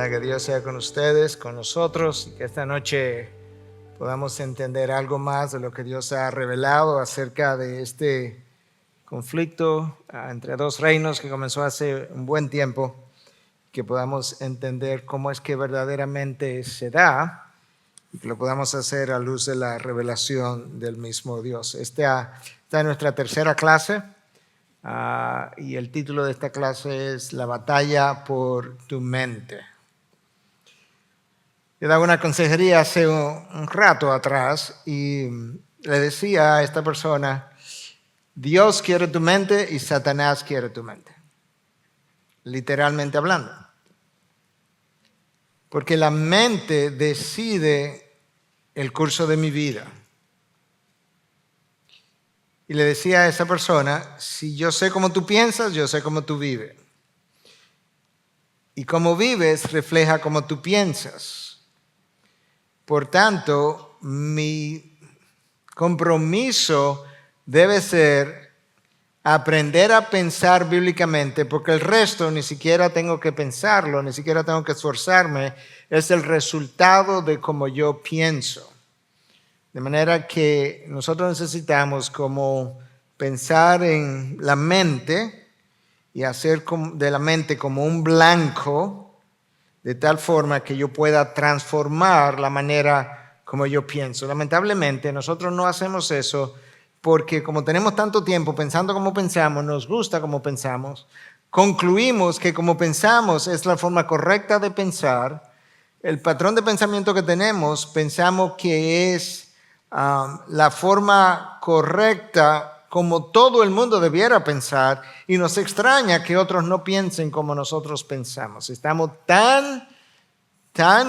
Que Dios sea con ustedes, con nosotros, y que esta noche podamos entender algo más de lo que Dios ha revelado acerca de este conflicto entre dos reinos que comenzó hace un buen tiempo, que podamos entender cómo es que verdaderamente se da y que lo podamos hacer a luz de la revelación del mismo Dios. Esta es nuestra tercera clase y el título de esta clase es La batalla por tu mente. Yo daba una consejería hace un rato atrás y le decía a esta persona, Dios quiere tu mente y Satanás quiere tu mente, literalmente hablando. Porque la mente decide el curso de mi vida. Y le decía a esa persona, si yo sé cómo tú piensas, yo sé cómo tú vives. Y cómo vives refleja cómo tú piensas. Por tanto, mi compromiso debe ser aprender a pensar bíblicamente, porque el resto ni siquiera tengo que pensarlo, ni siquiera tengo que esforzarme, es el resultado de cómo yo pienso. De manera que nosotros necesitamos como pensar en la mente y hacer de la mente como un blanco, de tal forma que yo pueda transformar la manera como yo pienso. Lamentablemente, nosotros no hacemos eso porque como tenemos tanto tiempo pensando como pensamos, nos gusta como pensamos, concluimos que como pensamos es la forma correcta de pensar, el patrón de pensamiento que tenemos, pensamos que es la forma correcta como todo el mundo debiera pensar, y nos extraña que otros no piensen como nosotros pensamos. Estamos tan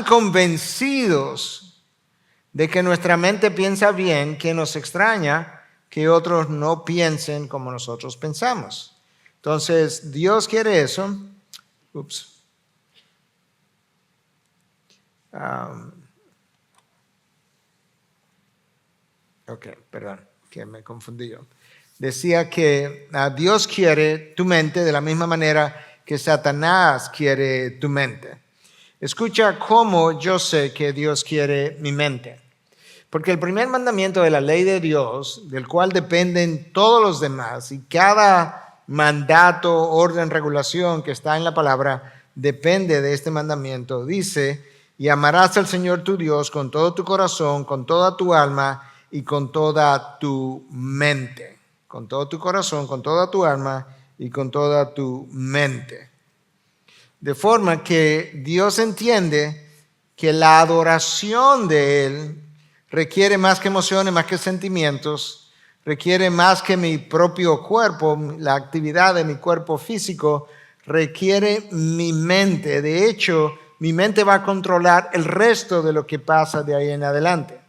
convencidos de que nuestra mente piensa bien que nos extraña que otros no piensen como nosotros pensamos. Entonces, Dios quiere eso. Perdón, que me confundí yo. Decía que Dios quiere tu mente de la misma manera que Satanás quiere tu mente. Escucha cómo yo sé que Dios quiere mi mente. Porque el primer mandamiento de la ley de Dios, del cual dependen todos los demás, y cada mandato, orden, regulación que está en la palabra, depende de este mandamiento, dice, y amarás al Señor tu Dios con todo tu corazón, con toda tu alma y con toda tu mente. Con todo tu corazón, con toda tu alma y con toda tu mente. De forma que Dios entiende que la adoración de Él requiere más que emociones, más que sentimientos, requiere más que mi propio cuerpo, la actividad de mi cuerpo físico, requiere mi mente. De hecho, mi mente va a controlar el resto de lo que pasa de ahí en adelante.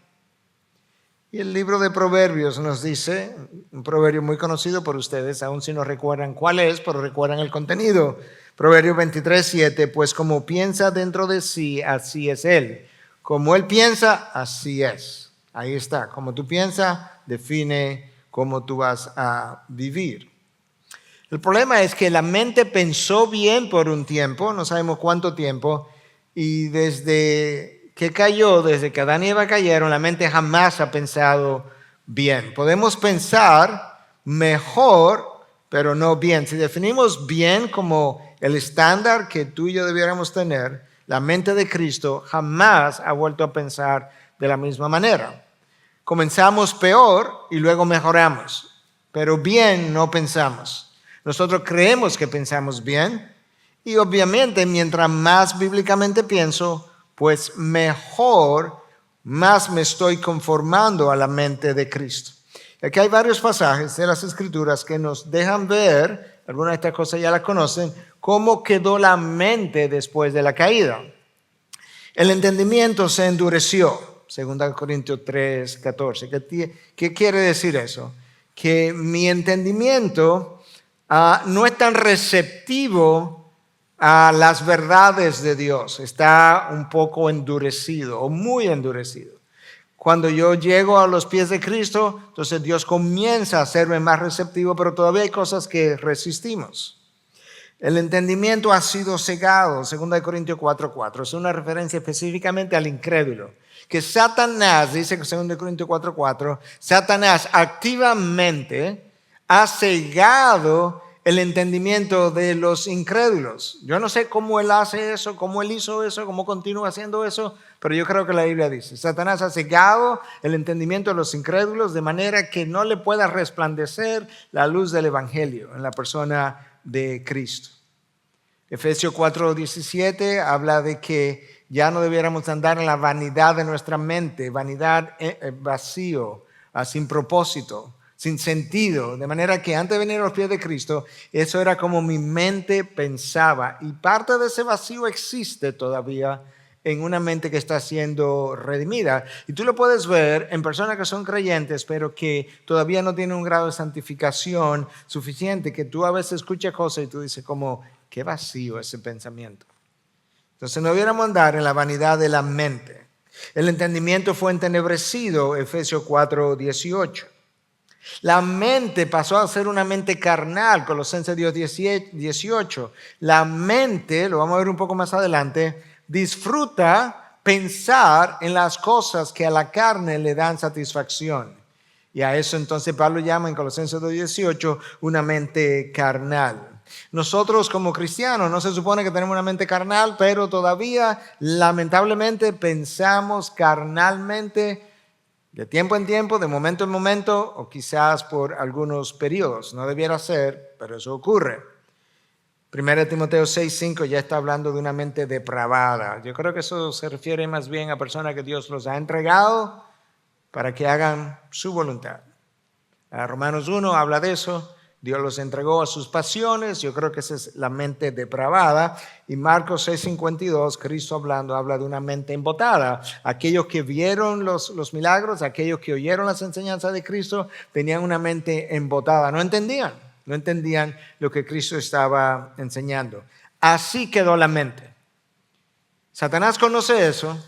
Y el libro de Proverbios nos dice, un proverbio muy conocido por ustedes, aun si no recuerdan cuál es, pero recuerdan el contenido. Proverbios 23:7, pues como piensa dentro de sí, así es él. Como él piensa, así es. Ahí está. Como tú piensas, define cómo tú vas a vivir. El problema es que la mente pensó bien por un tiempo, no sabemos cuánto tiempo, y desde que Adán y Eva cayeron, la mente jamás ha pensado bien. Podemos pensar mejor, pero no bien. Si definimos bien como el estándar que tú y yo debiéramos tener, la mente de Cristo jamás ha vuelto a pensar de la misma manera. Comenzamos peor y luego mejoramos, pero bien no pensamos. Nosotros creemos que pensamos bien y obviamente mientras más bíblicamente pienso, pues mejor, más me estoy conformando a la mente de Cristo. Aquí hay varios pasajes de las Escrituras que nos dejan ver, algunas de estas cosas ya las conocen, cómo quedó la mente después de la caída. El entendimiento se endureció. 2 Corintios 3, 14. ¿Qué quiere decir eso? Que mi entendimiento no es tan receptivo a las verdades de Dios. Está un poco endurecido o muy endurecido. Cuando yo llego a los pies de Cristo, entonces Dios comienza a hacerme más receptivo, pero todavía hay cosas que resistimos. El entendimiento ha sido cegado, 2 Corintios 4:4. Es una referencia específicamente al incrédulo. Que Satanás, dice 2 Corintios 4:4, Satanás activamente ha cegado el entendimiento de los incrédulos. Yo no sé cómo él hace eso, cómo él hizo eso, cómo continúa haciendo eso, pero yo creo que la Biblia dice, Satanás ha cegado el entendimiento de los incrédulos de manera que no le pueda resplandecer la luz del evangelio en la persona de Cristo. Efesios 4:17 habla de que ya no debiéramos andar en la vanidad de nuestra mente, vanidad vacío, sin propósito, sin sentido, de manera que antes de venir a los pies de Cristo, eso era como mi mente pensaba, y parte de ese vacío existe todavía en una mente que está siendo redimida. Y tú lo puedes ver en personas que son creyentes, pero que todavía no tienen un grado de santificación suficiente, que tú a veces escuchas cosas y tú dices como, qué vacío ese pensamiento. Entonces no debiéramos andar en la vanidad de la mente. El entendimiento fue entenebrecido, Efesios 4:18. La mente pasó a ser una mente carnal, Colosenses 2:18. La mente, lo vamos a ver un poco más adelante, disfruta pensar en las cosas que a la carne le dan satisfacción. Y a eso entonces Pablo llama en Colosenses 2:18 una mente carnal. Nosotros como cristianos no se supone que tenemos una mente carnal, pero todavía lamentablemente pensamos carnalmente de tiempo en tiempo, de momento en momento, o quizás por algunos periodos. No debiera ser, pero eso ocurre. 1 Timoteo 6:5 ya está hablando de una mente depravada. Yo creo que eso se refiere más bien a personas que Dios los ha entregado para que hagan su voluntad. Romanos 1 habla de eso. Dios los entregó a sus pasiones. Yo creo que esa es la mente depravada. Y Marcos 6:52, Cristo hablando, habla de una mente embotada. Aquellos que vieron los milagros, aquellos que oyeron las enseñanzas de Cristo, tenían una mente embotada. No entendían lo que Cristo estaba enseñando. Así quedó la mente. Satanás conoce eso.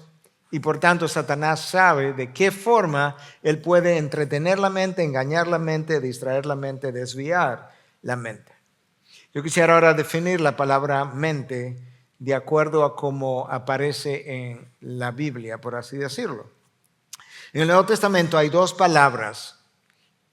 Y por tanto Satanás sabe de qué forma él puede entretener la mente, engañar la mente, distraer la mente, desviar la mente. Yo quisiera ahora definir la palabra mente de acuerdo a cómo aparece en la Biblia, por así decirlo. En el Nuevo Testamento hay dos palabras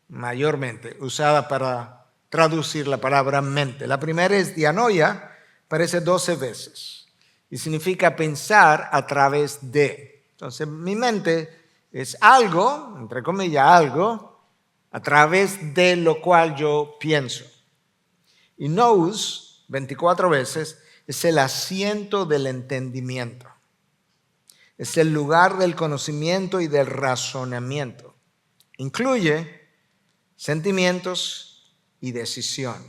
mayormente usadas para traducir la palabra mente. La primera es dianoia, aparece 12 veces. Y significa pensar a través de. Entonces, mi mente es algo, entre comillas, algo, a través de lo cual yo pienso. Y nous, 24 veces, es el asiento del entendimiento. Es el lugar del conocimiento y del razonamiento. Incluye sentimientos y decisión.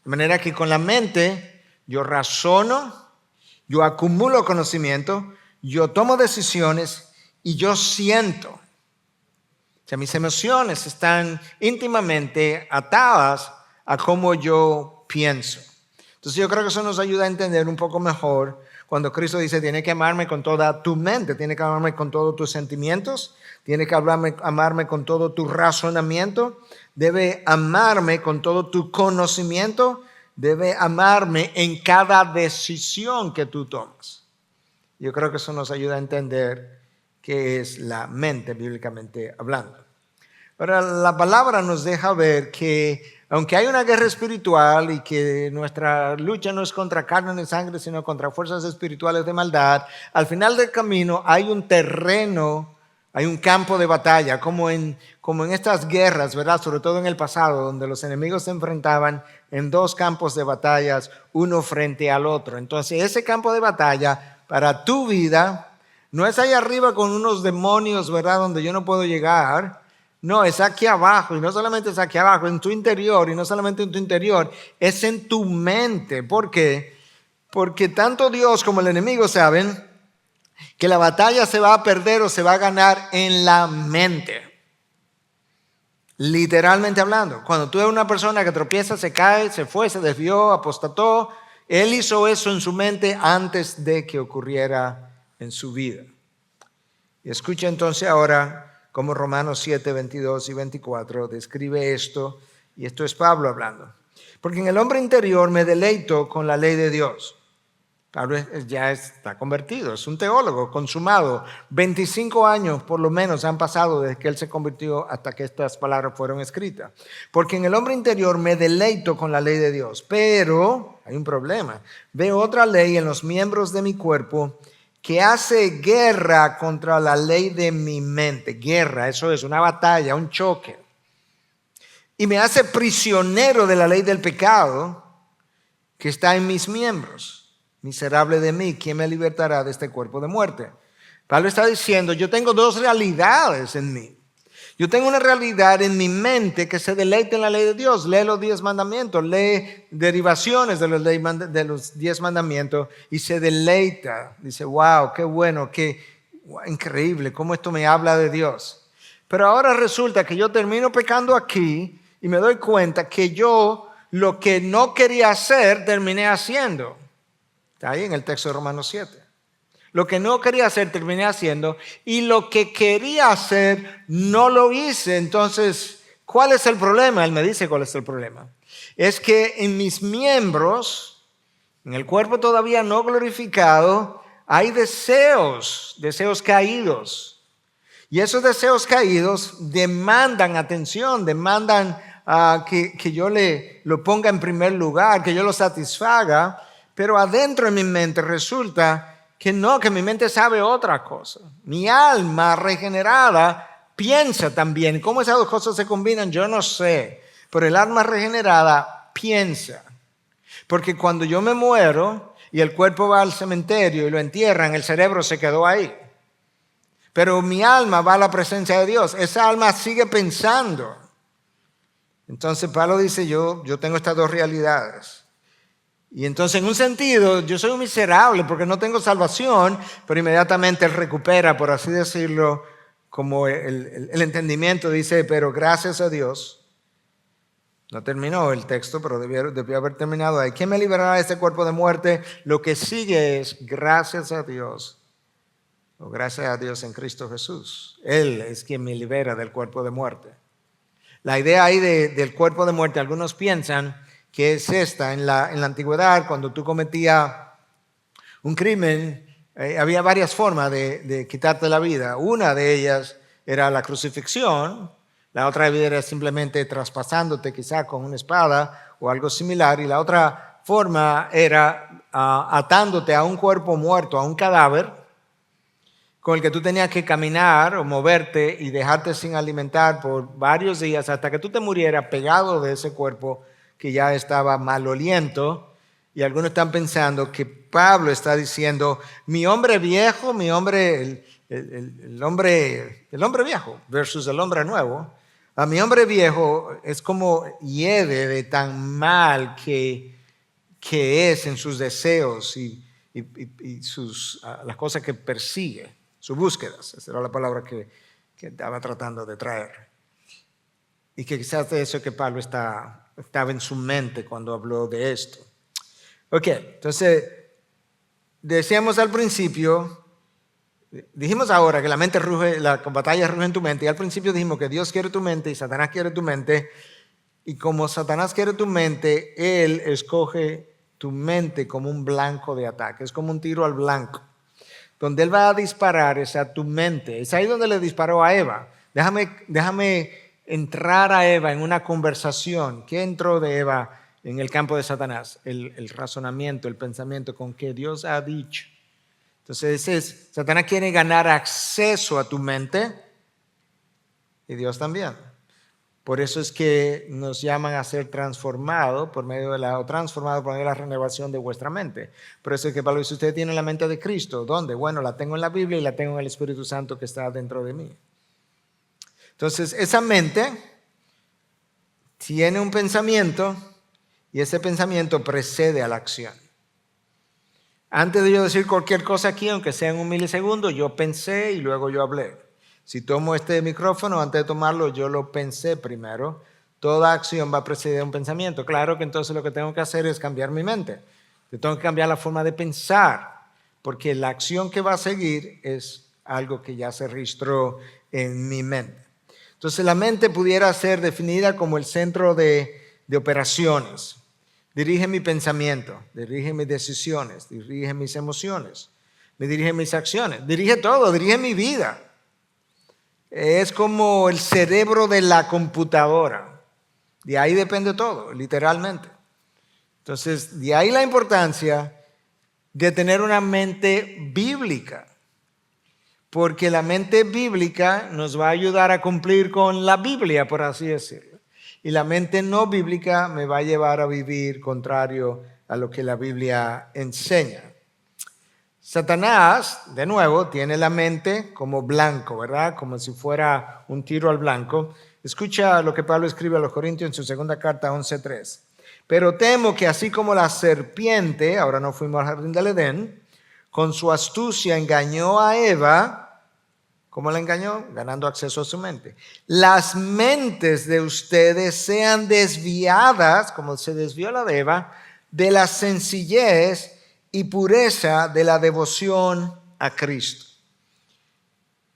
De manera que con la mente yo razono, yo acumulo conocimiento, yo tomo decisiones y yo siento. O sea, mis emociones están íntimamente atadas a cómo yo pienso. Entonces yo creo que eso nos ayuda a entender un poco mejor cuando Cristo dice, tiene que amarme con toda tu mente, tiene que amarme con todos tus sentimientos, tiene que amarme con todo tu razonamiento, debe amarme con todo tu conocimiento, debe amarme en cada decisión que tú tomas. Yo creo que eso nos ayuda a entender qué es la mente bíblicamente hablando. Ahora, la palabra nos deja ver que aunque hay una guerra espiritual y que nuestra lucha no es contra carne ni sangre, sino contra fuerzas espirituales de maldad, al final del camino hay un terreno, hay un campo de batalla, como en estas guerras, ¿verdad? Sobre todo en el pasado, donde los enemigos se enfrentaban en dos campos de batallas, uno frente al otro. Entonces, ese campo de batalla para tu vida no es ahí arriba con unos demonios, ¿verdad? Donde yo no puedo llegar. No, es aquí abajo, y no solamente es aquí abajo, en tu interior, y no solamente en tu interior, es en tu mente. ¿Por qué? Porque tanto Dios como el enemigo saben que la batalla se va a perder o se va a ganar en la mente. Literalmente hablando, cuando tú ves una persona que tropieza, se cae, se fue, se desvió, apostató, él hizo eso en su mente antes de que ocurriera en su vida. Y escucha entonces ahora cómo Romanos 7, 22 y 24 describe esto, y esto es Pablo hablando. Porque en el hombre interior me deleito con la ley de Dios. Pablo ya está convertido, es un teólogo consumado. 25 años por lo menos han pasado desde que él se convirtió hasta que estas palabras fueron escritas. Porque en el hombre interior me deleito con la ley de Dios, pero hay un problema. Veo otra ley en los miembros de mi cuerpo que hace guerra contra la ley de mi mente. Guerra, eso es una batalla, un choque. Y me hace prisionero de la ley del pecado que está en mis miembros. Miserable de mí, ¿quién me libertará de este cuerpo de muerte? Pablo está diciendo, yo tengo dos realidades en mí. Yo tengo una realidad en mi mente que se deleita en la ley de Dios. Lee los 10 mandamientos, lee derivaciones de los 10 mandamientos y se deleita. Dice, wow, qué bueno, qué increíble, cómo esto me habla de Dios. Pero ahora resulta que yo termino pecando aquí y me doy cuenta que yo lo que no quería hacer terminé haciendo. Está ahí en el texto de Romanos 7. Lo que no quería hacer terminé haciendo y lo que quería hacer no lo hice. Entonces, ¿cuál es el problema? Él me dice cuál es el problema. Es que en mis miembros, en el cuerpo todavía no glorificado, hay deseos caídos. Y esos deseos caídos demandan atención, demandan que yo lo ponga en primer lugar, que yo lo satisfaga. Pero adentro de mi mente resulta que no, que mi mente sabe otra cosa. Mi alma regenerada piensa también. ¿Cómo esas dos cosas se combinan? Yo no sé. Pero el alma regenerada piensa. Porque cuando yo me muero y el cuerpo va al cementerio y lo entierran, el cerebro se quedó ahí. Pero mi alma va a la presencia de Dios. Esa alma sigue pensando. Entonces Pablo dice, yo tengo estas dos realidades. Y entonces en un sentido yo soy un miserable porque no tengo salvación, pero inmediatamente él recupera, por así decirlo, como el entendimiento. Dice, pero gracias a Dios, no terminó el texto, pero debió haber terminado ahí. ¿Quién me liberará de este cuerpo de muerte? Lo que sigue es gracias a Dios, o gracias a Dios en Cristo Jesús. Él es quien me libera del cuerpo de muerte. La idea ahí del cuerpo de muerte, algunos piensan que es esta. En la antigüedad, cuando tú cometías un crimen, había varias formas de quitarte la vida. Una de ellas era la crucifixión, la otra era simplemente traspasándote quizá con una espada o algo similar, y la otra forma era atándote a un cuerpo muerto, a un cadáver, con el que tú tenías que caminar o moverte y dejarte sin alimentar por varios días hasta que tú te murieras pegado de ese cuerpo que ya estaba maloliento. Y algunos están pensando que Pablo está diciendo, mi hombre viejo, el hombre viejo versus el hombre nuevo. A mi hombre viejo es como hiede de tan mal que es en sus deseos y las cosas que persigue, sus búsquedas. Esa era la palabra que estaba tratando de traer. Y que quizás de eso que Pablo estaba en su mente cuando habló de esto. Ok, entonces, decíamos al principio, dijimos ahora que la mente ruge, la batalla ruge en tu mente, y al principio dijimos que Dios quiere tu mente y Satanás quiere tu mente, y como Satanás quiere tu mente, él escoge tu mente como un blanco de ataque, es como un tiro al blanco. Donde él va a disparar es a tu mente, es ahí donde le disparó a Eva. Déjame entrar a Eva en una conversación. ¿Qué entró de Eva en el campo de Satanás? El razonamiento, el pensamiento con que Dios ha dicho. Entonces Satanás quiere ganar acceso a tu mente y Dios también. Por eso es que nos llaman a ser transformados por medio de la renovación de vuestra mente. Por eso es que Pablo dice, usted tiene la mente de Cristo. ¿Dónde? Bueno, la tengo en la Biblia y la tengo en el Espíritu Santo que está dentro de mí. Entonces, esa mente tiene un pensamiento y ese pensamiento precede a la acción. Antes de yo decir cualquier cosa aquí, aunque sea en un milisegundo, yo pensé y luego yo hablé. Si tomo este micrófono, antes de tomarlo, yo lo pensé primero. Toda acción va a preceder un pensamiento. Claro que entonces lo que tengo que hacer es cambiar mi mente. Yo tengo que cambiar la forma de pensar, porque la acción que va a seguir es algo que ya se registró en mi mente. Entonces la mente pudiera ser definida como el centro de operaciones. Dirige mi pensamiento, dirige mis decisiones, dirige mis emociones, me dirige mis acciones, dirige todo, dirige mi vida. Es como el cerebro de la computadora. De ahí depende todo, literalmente. Entonces, de ahí la importancia de tener una mente bíblica. Porque la mente bíblica nos va a ayudar a cumplir con la Biblia, por así decirlo. Y la mente no bíblica me va a llevar a vivir contrario a lo que la Biblia enseña. Satanás, de nuevo, tiene la mente como blanco, ¿verdad? Como si fuera un tiro al blanco. Escucha lo que Pablo escribe a los Corintios en su segunda carta 11:3. Pero temo que así como la serpiente, ahora no fuimos al jardín del Edén, con su astucia engañó a Eva. ¿Cómo la engañó? Ganando acceso a su mente. Las mentes de ustedes sean desviadas, como se desvió la de Eva, de la sencillez y pureza de la devoción a Cristo.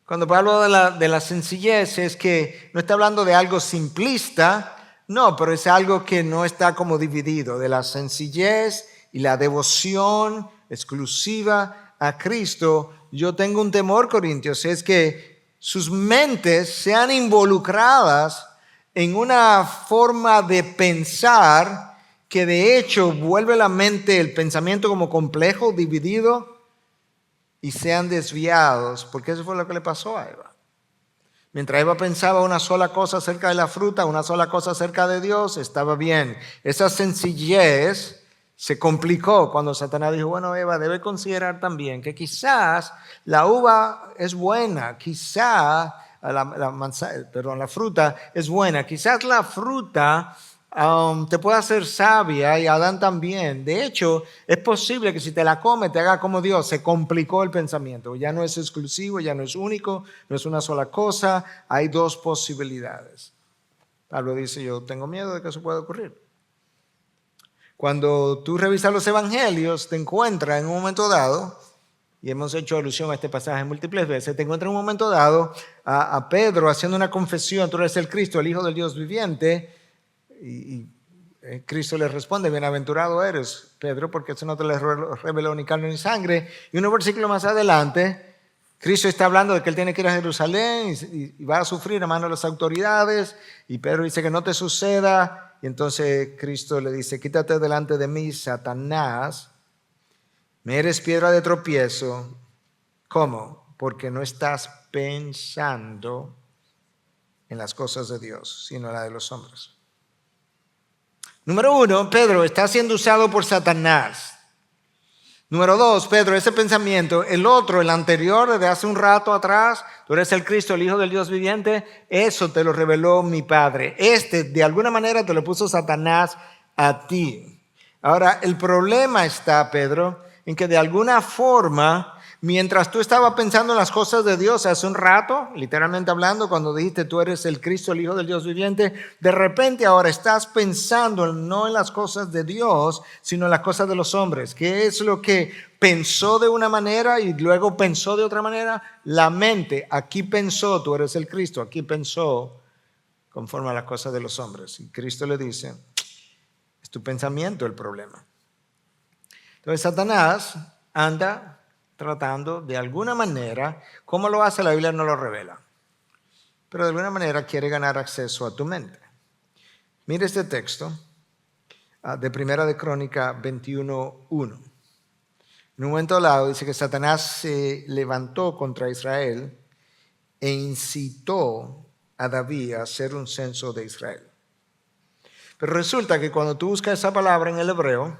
Cuando Pablo habla de la sencillez es que no está hablando de algo simplista, no, pero es algo que no está como dividido, de la sencillez y la devoción exclusiva a Cristo. Yo tengo un temor, Corintios, es que sus mentes sean involucradas en una forma de pensar que de hecho vuelve la mente, el pensamiento como complejo, dividido, y sean desviados, porque eso fue lo que le pasó a Eva. Mientras Eva pensaba una sola cosa acerca de la fruta, una sola cosa acerca de Dios, estaba bien. Esa sencillez se complicó cuando Satanás dijo, bueno, Eva, debe considerar también que quizás la uva es buena, quizás la fruta es buena, quizás la fruta te puede hacer sabia y Adán también. De hecho, es posible que si te la comes te haga como Dios. Se complicó el pensamiento. Ya no es exclusivo, ya no es único, no es una sola cosa. Hay dos posibilidades. Pablo dice, yo tengo miedo de que eso pueda ocurrir. Cuando tú revisas los evangelios, te encuentras en un momento dado, y hemos hecho alusión a este pasaje múltiples veces, te encuentras en un momento dado a Pedro haciendo una confesión, tú eres el Cristo, el Hijo del Dios viviente, y Cristo le responde, bienaventurado eres, Pedro, porque eso no te lo reveló ni carne ni sangre. Y unos versículos más adelante, Cristo está hablando de que él tiene que ir a Jerusalén y va a sufrir a manos de las autoridades. Y Pedro dice que no te suceda. Y entonces Cristo le dice, quítate delante de mí, Satanás, me eres piedra de tropiezo. ¿Cómo? Porque no estás pensando en las cosas de Dios, sino en las de los hombres. Número uno, Pedro está siendo usado por Satanás. Número dos, Pedro, ese pensamiento, el otro, el anterior, desde hace un rato atrás, tú eres el Cristo, el Hijo del Dios viviente, eso te lo reveló mi Padre. De alguna manera, te lo puso Satanás a ti. Ahora, el problema está, Pedro, en que de alguna forma, mientras tú estabas pensando en las cosas de Dios hace un rato, literalmente hablando, cuando dijiste tú eres el Cristo, el Hijo del Dios viviente, de repente ahora estás pensando no en las cosas de Dios, sino en las cosas de los hombres. ¿Qué es lo que pensó de una manera y luego pensó de otra manera? La mente, aquí pensó, tú eres el Cristo, aquí pensó conforme a las cosas de los hombres. Y Cristo le dice, es tu pensamiento el problema. Entonces Satanás anda tratando de alguna manera, ¿cómo lo hace? La Biblia no lo revela, pero de alguna manera quiere ganar acceso a tu mente. Mire este texto de Primera de Crónica 21:1. En un momento dado dice que Satanás se levantó contra Israel e incitó a David a hacer un censo de Israel. Pero resulta que cuando tú buscas esa palabra en el hebreo,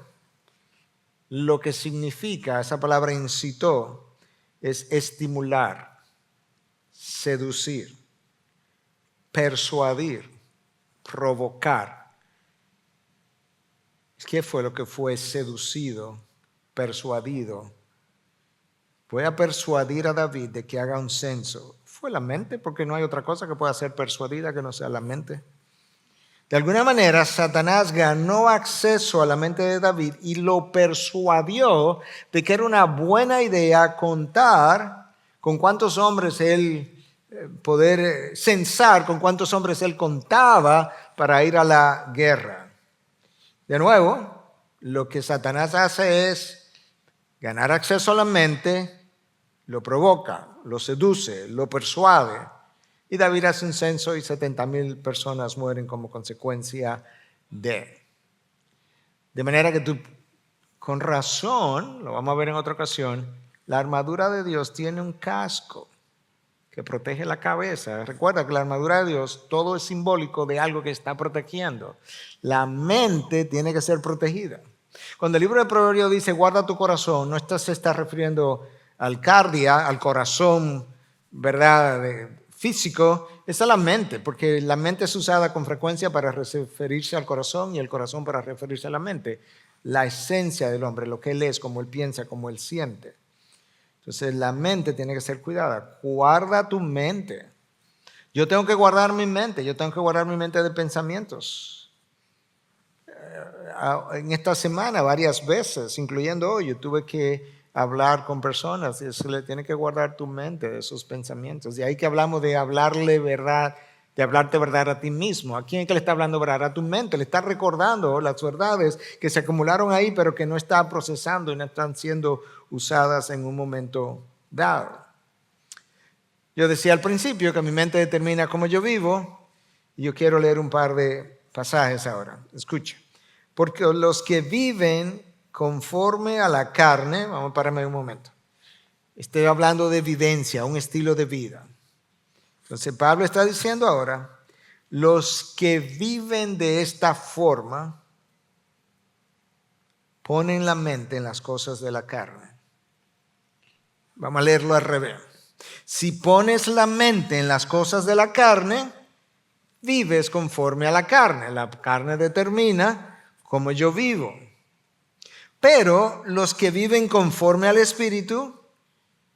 lo que significa esa palabra incitó es estimular, seducir, persuadir, provocar. ¿Qué fue lo que fue seducido persuadido. Voy a persuadir a David de que haga un censo. Fue la mente, porque no hay otra cosa que pueda ser persuadida que no sea la mente. De alguna manera, Satanás ganó acceso a la mente de David y lo persuadió de que era una buena idea contar con cuántos hombres él, poder censar con cuántos hombres él contaba para ir a la guerra. De nuevo, lo que Satanás hace es ganar acceso a la mente, lo provoca, lo seduce, lo persuade. Y David hace un censo y 70,000 personas mueren como consecuencia de. De manera que tú, con razón, lo vamos a ver en otra ocasión, la armadura de Dios tiene un casco que protege la cabeza. Recuerda que la armadura de Dios, todo es simbólico de algo que está protegiendo. La mente tiene que ser protegida. Cuando el libro de Proverbios dice guarda tu corazón, no se está refiriendo al cardia, al corazón, ¿verdad?, físico, es a la mente, porque la mente es usada con frecuencia para referirse al corazón y el corazón para referirse a la mente. La esencia del hombre, lo que él es, cómo él piensa, cómo él siente. Entonces la mente tiene que ser cuidada. Guarda tu mente. Yo tengo que guardar mi mente, yo tengo que guardar mi mente de pensamientos. En esta semana varias veces, incluyendo hoy, yo tuve que hablar con personas y se le tiene que guardar tu mente de esos pensamientos. De ahí que hablamos de hablarle verdad, de hablarte verdad a ti mismo. ¿A quién es que le está hablando verdad? A tu mente. Le está recordando las verdades que se acumularon ahí, pero que no está procesando y no están siendo usadas en un momento dado. Yo decía al principio que mi mente determina cómo yo vivo y yo quiero leer un par de pasajes ahora. Escucha. Porque los que viven conforme a la carne, vamos a pararme un momento. Estoy hablando de vivencia, un estilo de vida. Entonces Pablo está diciendo ahora, los que viven de esta forma ponen la mente en las cosas de la carne. Vamos a leerlo al revés. Si pones la mente en las cosas de la carne, vives conforme a la carne. La carne determina cómo yo vivo. Pero los que viven conforme al Espíritu,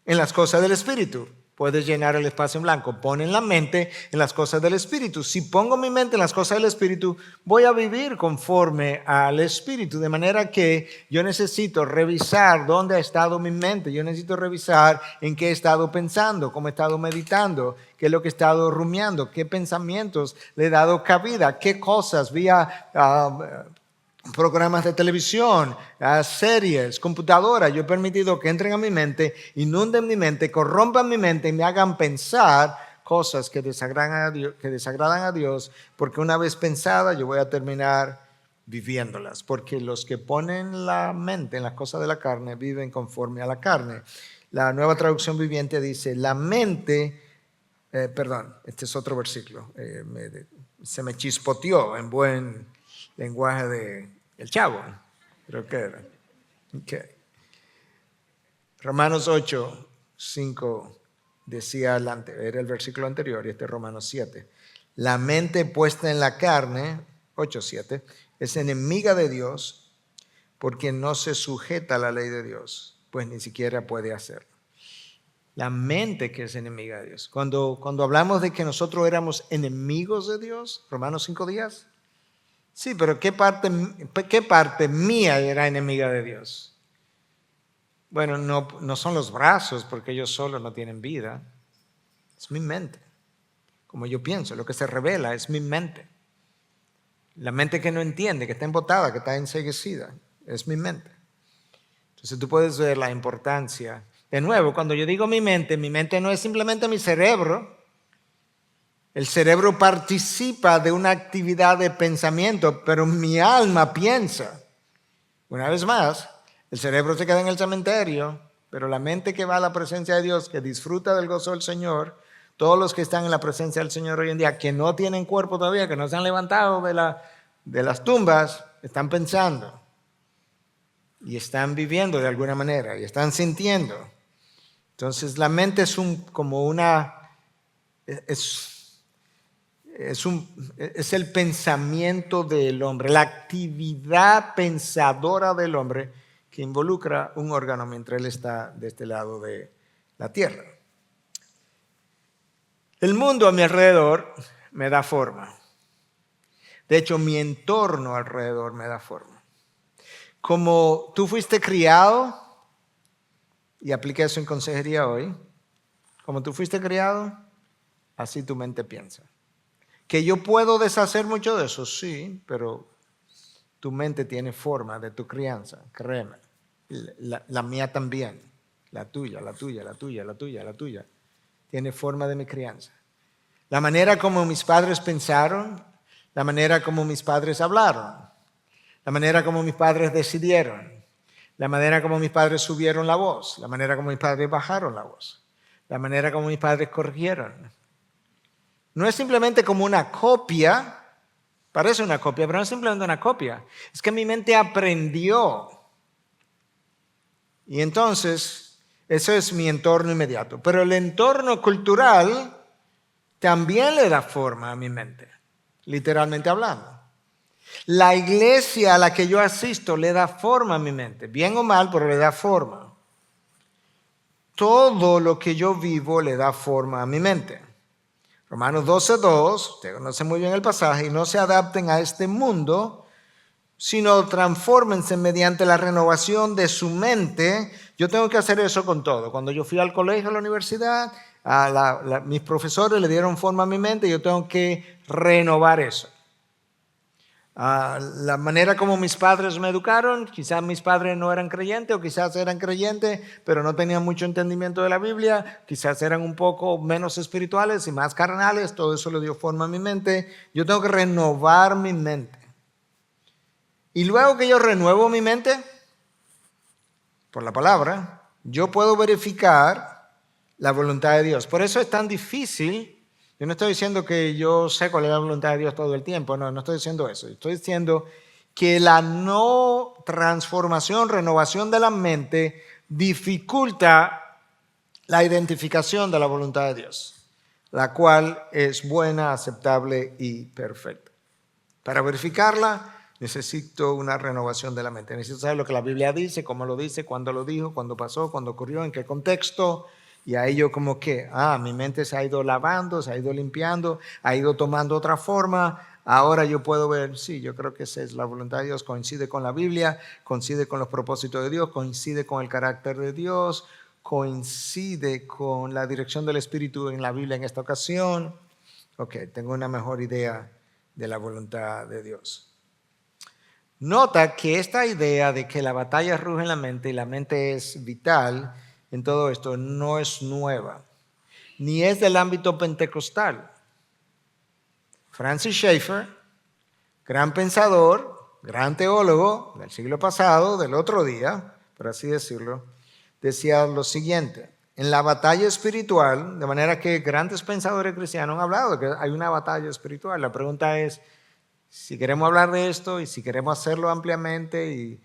en las cosas del Espíritu. Puedes llenar el espacio en blanco. Ponen la mente en las cosas del Espíritu. Si pongo mi mente en las cosas del Espíritu, voy a vivir conforme al Espíritu. De manera que yo necesito revisar dónde ha estado mi mente. Yo necesito revisar en qué he estado pensando, cómo he estado meditando, qué es lo que he estado rumiando, qué pensamientos le he dado cabida, qué cosas vía programas de televisión, series, computadora. Yo he permitido que entren a mi mente, inunden mi mente, corrompan mi mente y me hagan pensar cosas que desagradan a Dios, porque una vez pensada yo voy a terminar viviéndolas, porque los que ponen la mente en las cosas de la carne viven conforme a la carne. La Nueva Traducción Viviente dice, la mente, este es otro versículo, se me chispoteó en buen lenguaje de el Chavo, creo que era. Okay. Romanos 8, 5 decía era el versículo anterior y este es Romanos 7. La mente puesta en la carne, 8, 7, es enemiga de Dios porque no se sujeta a la ley de Dios, pues ni siquiera puede hacerlo. La mente que es enemiga de Dios. Cuando hablamos de que nosotros éramos enemigos de Dios, Romanos 5:10, sí, pero ¿qué parte mía era enemiga de Dios? Bueno, no son los brazos, porque ellos solos no tienen vida. Es mi mente. Como yo pienso, lo que se revela es mi mente. La mente que no entiende, que está embotada, que está enceguecida, es mi mente. Entonces tú puedes ver la importancia. De nuevo, cuando yo digo mi mente no es simplemente mi cerebro. El cerebro participa de una actividad de pensamiento, pero mi alma piensa. Una vez más, el cerebro se queda en el cementerio, pero la mente que va a la presencia de Dios, que disfruta del gozo del Señor, todos los que están en la presencia del Señor hoy en día, que no tienen cuerpo todavía, que no se han levantado de las tumbas, están pensando y están viviendo de alguna manera y están sintiendo. Entonces la mente es el pensamiento del hombre, la actividad pensadora del hombre que involucra un órgano mientras Él está de este lado de la tierra. El mundo a mi alrededor me da forma. De hecho, mi entorno alrededor me da forma. Como tú fuiste criado, y apliqué eso en consejería hoy, como tú fuiste criado, así tu mente piensa. ¿Que yo puedo deshacer mucho de eso? Sí, pero tu mente tiene forma de tu crianza, créeme. La mía también, la tuya, la tuya, la tuya, la tuya, la tuya. Tiene forma de mi crianza. La manera como mis padres pensaron, la manera como mis padres hablaron, la manera como mis padres decidieron, la manera como mis padres subieron la voz, la manera como mis padres bajaron la voz, la manera como mis padres corrigieron. No es simplemente como una copia, parece una copia, pero no es simplemente una copia. Es que mi mente aprendió. Y entonces, eso es mi entorno inmediato. Pero el entorno cultural también le da forma a mi mente, literalmente hablando. La iglesia a la que yo asisto le da forma a mi mente, bien o mal, pero le da forma. Todo lo que yo vivo le da forma a mi mente. Romanos 12:2, usted conoce muy bien el pasaje, y no se adapten a este mundo, sino transfórmense mediante la renovación de su mente. Yo tengo que hacer eso con todo. Cuando yo fui al colegio, a la universidad, mis profesores le dieron forma a mi mente, yo tengo que renovar eso. La manera como mis padres me educaron, quizás mis padres no eran creyentes o quizás eran creyentes, pero no tenían mucho entendimiento de la Biblia, quizás eran un poco menos espirituales y más carnales, todo eso le dio forma a mi mente. Yo tengo que renovar mi mente. Y luego que yo renuevo mi mente, por la palabra, yo puedo verificar la voluntad de Dios. Por eso es tan difícil. Yo no estoy diciendo que yo sé cuál es la voluntad de Dios todo el tiempo, no estoy diciendo eso. Estoy diciendo que la no transformación, renovación de la mente dificulta la identificación de la voluntad de Dios, la cual es buena, aceptable y perfecta. Para verificarla, necesito una renovación de la mente. Necesito saber lo que la Biblia dice, cómo lo dice, cuándo lo dijo, cuándo pasó, cuándo ocurrió, en qué contexto. Y ahí yo como que, mi mente se ha ido lavando, se ha ido limpiando, ha ido tomando otra forma. Ahora yo puedo ver, sí, yo creo que esa es la voluntad de Dios, coincide con la Biblia, coincide con los propósitos de Dios, coincide con el carácter de Dios, coincide con la dirección del Espíritu en la Biblia en esta ocasión. Ok, tengo una mejor idea de la voluntad de Dios. Nota que esta idea de que la batalla ruge en la mente y la mente es vital en todo esto no es nueva, ni es del ámbito pentecostal. Francis Schaeffer, gran pensador, gran teólogo del siglo pasado, del otro día, por así decirlo, decía lo siguiente: en la batalla espiritual, de manera que grandes pensadores cristianos han hablado de que hay una batalla espiritual. La pregunta es, si queremos hablar de esto y si queremos hacerlo ampliamente y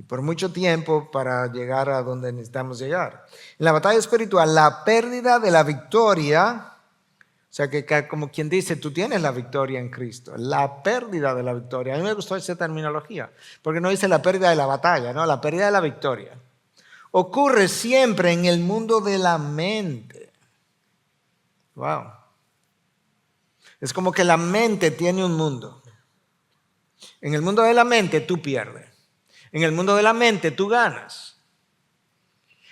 por mucho tiempo para llegar a donde necesitamos llegar. En la batalla espiritual, la pérdida de la victoria, o sea que como quien dice, tú tienes la victoria en Cristo, la pérdida de la victoria. A mí me gustó esa terminología, porque no dice la pérdida de la batalla, no, la pérdida de la victoria. Ocurre siempre en el mundo de la mente. Wow. Es como que la mente tiene un mundo. En el mundo de la mente tú pierdes. En el mundo de la mente tú ganas.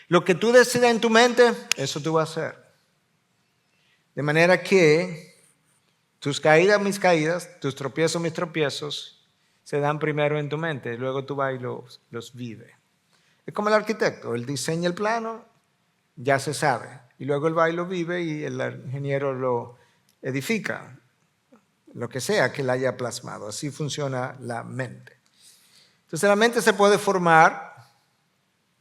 Lo que tú decidas en tu mente, eso tú vas a hacer. De manera que tus caídas, mis caídas, tus tropiezos, mis tropiezos, se dan primero en tu mente, luego tú vas y los vives. Es como el arquitecto, él diseña el plano, ya se sabe, y luego él va y lo vive y el ingeniero lo edifica, lo que sea que él haya plasmado. Así funciona la mente. Entonces la mente se puede formar,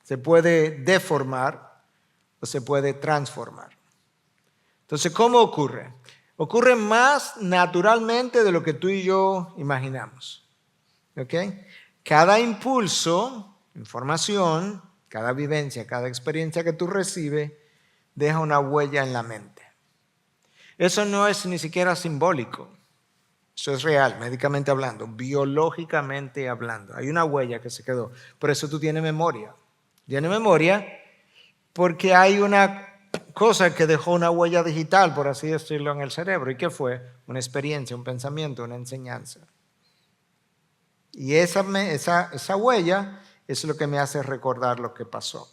se puede deformar o se puede transformar. Entonces, ¿cómo ocurre? Ocurre más naturalmente de lo que tú y yo imaginamos. ¿Ok? Cada impulso, información, cada vivencia, cada experiencia que tú recibes, deja una huella en la mente. Eso no es ni siquiera simbólico. Eso es real, médicamente hablando, biológicamente hablando. Hay una huella que se quedó. Por eso tú tienes memoria. Tienes memoria porque hay una cosa que dejó una huella digital, por así decirlo, en el cerebro. ¿Y qué fue? Una experiencia, un pensamiento, una enseñanza. Y esa huella es lo que me hace recordar lo que pasó.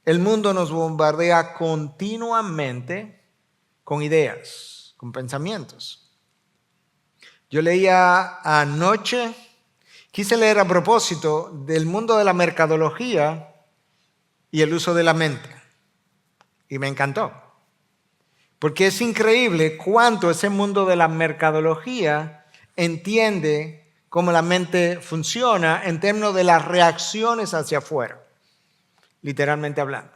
El mundo nos bombardea continuamente con ideas, con pensamientos. Yo leía anoche, quise leer a propósito del mundo de la mercadología y el uso de la mente. Y me encantó. Porque es increíble cuánto ese mundo de la mercadología entiende cómo la mente funciona en términos de las reacciones hacia afuera, literalmente hablando.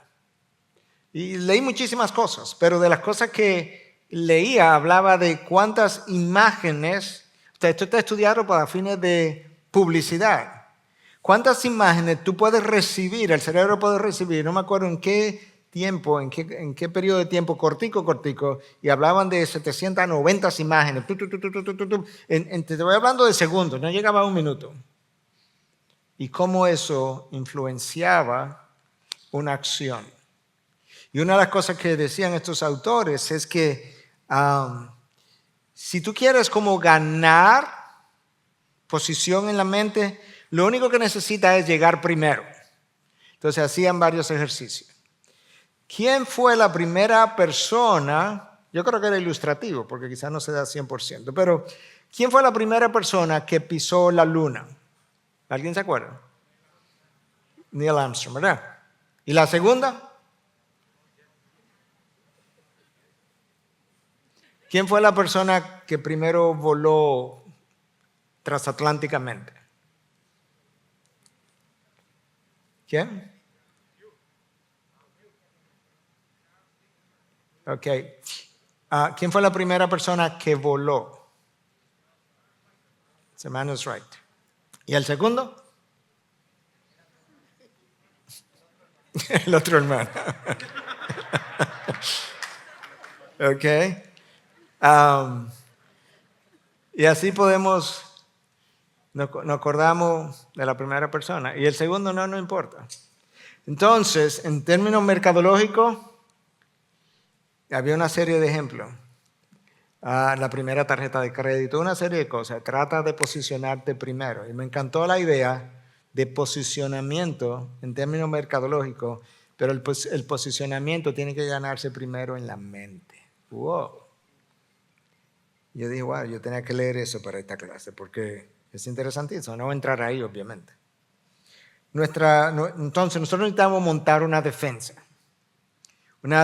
Y leí muchísimas cosas, pero de las cosas que leía hablaba de cuántas imágenes, esto está estudiado para fines de publicidad, cuántas imágenes tú puedes recibir, el cerebro puede recibir, no me acuerdo en qué tiempo, en qué periodo de tiempo, cortico, y hablaban de 790 imágenes, te voy hablando de segundos, no llegaba a un minuto, y cómo eso influenciaba una acción. Y una de las cosas que decían estos autores es que si tú quieres como ganar posición en la mente, lo único que necesitas es llegar primero. Entonces hacían varios ejercicios. ¿Quién fue la primera persona? Yo creo que era ilustrativo, porque quizás no se da 100%, pero ¿quién fue la primera persona que pisó la luna? ¿Alguien se acuerda? Neil Armstrong, ¿verdad? ¿Y la segunda? ¿Quién fue la persona que primero voló transatlánticamente? ¿Quién? Ok. ¿Quién fue la primera persona que voló? The man is right. ¿Y el segundo? El otro hermano. Ok. Y así nos acordamos de la primera persona. Y el segundo no importa. Entonces, en términos mercadológicos, había una serie de ejemplos. La primera tarjeta de crédito, una serie de cosas. Trata de posicionarte primero. Y me encantó la idea de posicionamiento en términos mercadológicos, pero el posicionamiento tiene que ganarse primero en la mente. Wow. Yo dije, wow, yo tenía que leer eso para esta clase porque es interesantísimo. No voy a entrar ahí, obviamente. Entonces, nosotros necesitamos montar una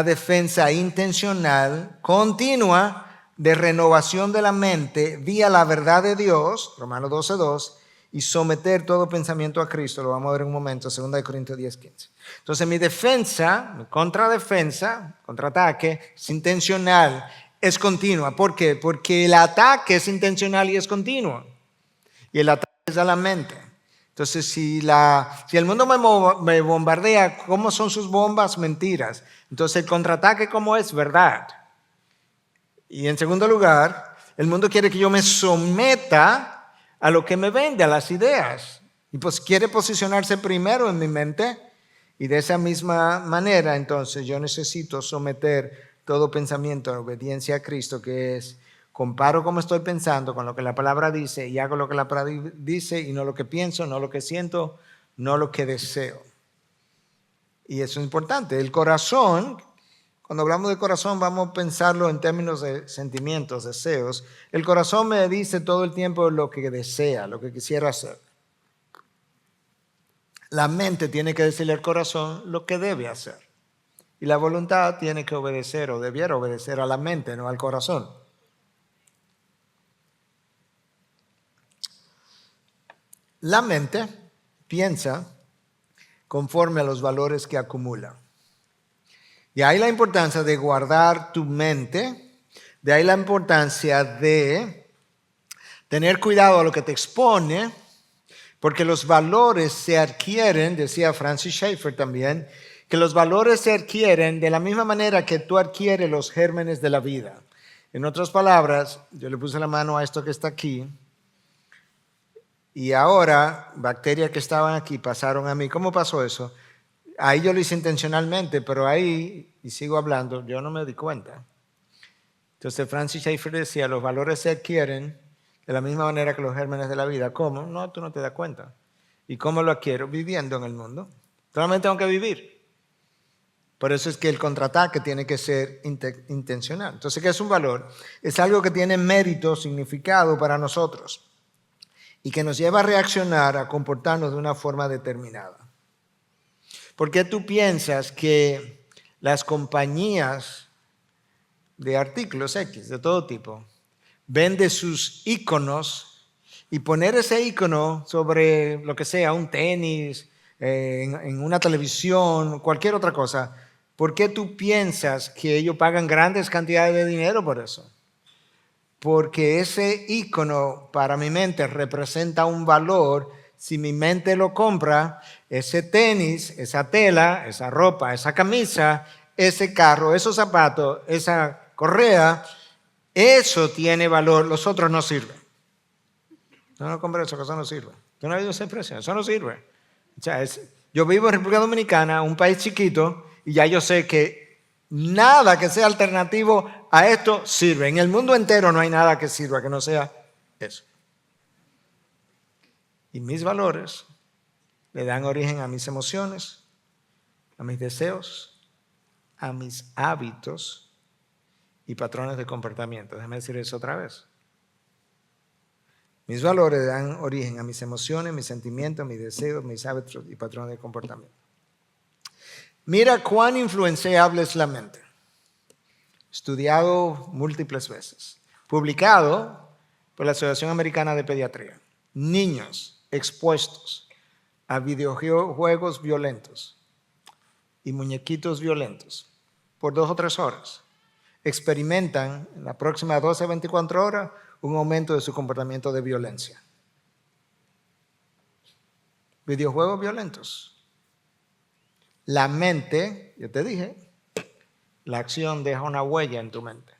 defensa intencional, continua, de renovación de la mente vía la verdad de Dios, Romanos 12:2, y someter todo pensamiento a Cristo. Lo vamos a ver en un momento, 2 Corintios 10:15. Entonces, mi defensa, mi contraataque, es intencional, es continua. ¿Por qué? Porque el ataque es intencional y es continuo. Y el ataque es a la mente. Entonces, si el mundo me bombardea, ¿cómo son sus bombas? Mentiras. Entonces, el contraataque, ¿cómo es? Verdad. Y en segundo lugar, el mundo quiere que yo me someta a lo que me vende, a las ideas. Y pues quiere posicionarse primero en mi mente. Y de esa misma manera, entonces, yo necesito someter todo pensamiento a obediencia a Cristo, que es: comparo cómo estoy pensando con lo que la palabra dice y hago lo que la palabra dice y no lo que pienso, no lo que siento, no lo que deseo. Y eso es importante. El corazón, cuando hablamos de corazón, vamos a pensarlo en términos de sentimientos, deseos. El corazón me dice todo el tiempo lo que desea, lo que quisiera hacer. La mente tiene que decirle al corazón lo que debe hacer. Y la voluntad tiene que obedecer o debiera obedecer a la mente, no al corazón. La mente piensa conforme a los valores que acumula. Y ahí la importancia de guardar tu mente, de ahí la importancia de tener cuidado a lo que te expone, porque los valores se adquieren, decía Francis Schaeffer también, que los valores se adquieren de la misma manera que tú adquieres los gérmenes de la vida. En otras palabras, yo le puse la mano a esto que está aquí y ahora bacterias que estaban aquí pasaron a mí. ¿Cómo pasó eso? Ahí yo lo hice intencionalmente, pero ahí, y sigo hablando, yo no me di cuenta. Entonces Francis Schaeffer decía, los valores se adquieren de la misma manera que los gérmenes de la vida. ¿Cómo? No, tú no te das cuenta. ¿Y cómo lo adquiero? Viviendo en el mundo. Solamente tengo que vivir. Por eso es que el contraataque tiene que ser intencional. Entonces, ¿qué es un valor? Es algo que tiene mérito, significado para nosotros y que nos lleva a reaccionar, a comportarnos de una forma determinada. ¿Por qué tú piensas que las compañías de artículos X, de todo tipo, venden sus iconos y poner ese icono sobre lo que sea, un tenis, en una televisión, cualquier otra cosa? ¿Por qué tú piensas que ellos pagan grandes cantidades de dinero por eso? Porque ese icono para mi mente representa un valor. Si mi mente lo compra, ese tenis, esa tela, esa ropa, esa camisa, ese carro, esos zapatos, esa correa, eso tiene valor, los otros no sirven. No compre eso, que eso no sirve. ¿Tú no has oído esa expresión? Eso no sirve. O sea, yo vivo en República Dominicana, un país chiquito, y ya yo sé que nada que sea alternativo a esto sirve. En el mundo entero no hay nada que sirva que no sea eso. Y mis valores le dan origen a mis emociones, a mis deseos, a mis hábitos y patrones de comportamiento. Déjame decir eso otra vez. Mis valores dan origen a mis emociones, mis sentimientos, mis deseos, mis hábitos y patrones de comportamiento. Mira cuán influenciable es la mente. Estudiado múltiples veces. Publicado por la Asociación Americana de Pediatría. Niños expuestos a videojuegos violentos y muñequitos violentos por 2 o 3 horas experimentan en las próximas 12 a 24 horas un aumento de su comportamiento de violencia. Videojuegos violentos. La mente, yo te dije, la acción deja una huella en tu mente.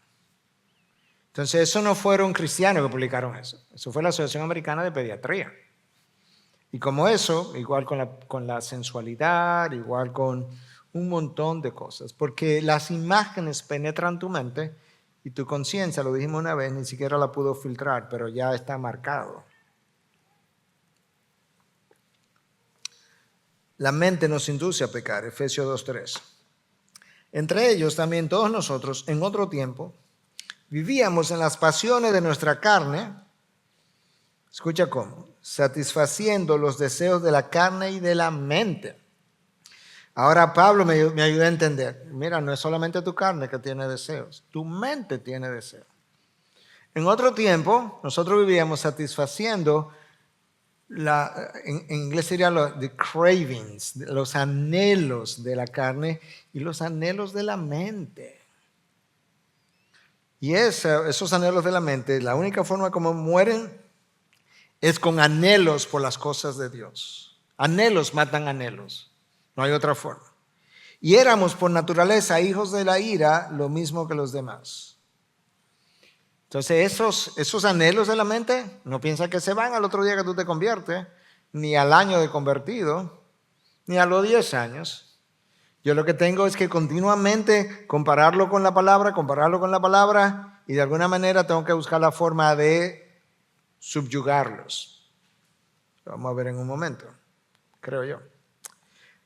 Entonces, eso no fueron cristianos que publicaron eso. Eso fue la Asociación Americana de Pediatría. Y como eso, igual con la sensualidad, igual con un montón de cosas. Porque las imágenes penetran tu mente y tu conciencia, lo dijimos una vez, ni siquiera la pudo filtrar, pero ya está marcado. La mente nos induce a pecar, Efesios 2:3. Entre ellos también todos nosotros, en otro tiempo, vivíamos en las pasiones de nuestra carne. Escucha cómo, satisfaciendo los deseos de la carne y de la mente. Ahora Pablo me ayuda a entender. Mira, no es solamente tu carne que tiene deseos, tu mente tiene deseos. En otro tiempo, nosotros vivíamos satisfaciendo, en inglés sería the cravings, los anhelos de la carne y los anhelos de la mente. Y esos anhelos de la mente, la única forma como mueren es con anhelos por las cosas de Dios. Anhelos matan anhelos. No hay otra forma. Y éramos por naturaleza hijos de la ira, lo mismo que los demás. Entonces esos anhelos de la mente, no piensa que se van al otro día que tú te conviertes, ni al año de convertido, ni a los 10 años. Yo lo que tengo es que continuamente compararlo con la palabra, y de alguna manera tengo que buscar la forma de subyugarlos. Lo vamos a ver en un momento, creo yo.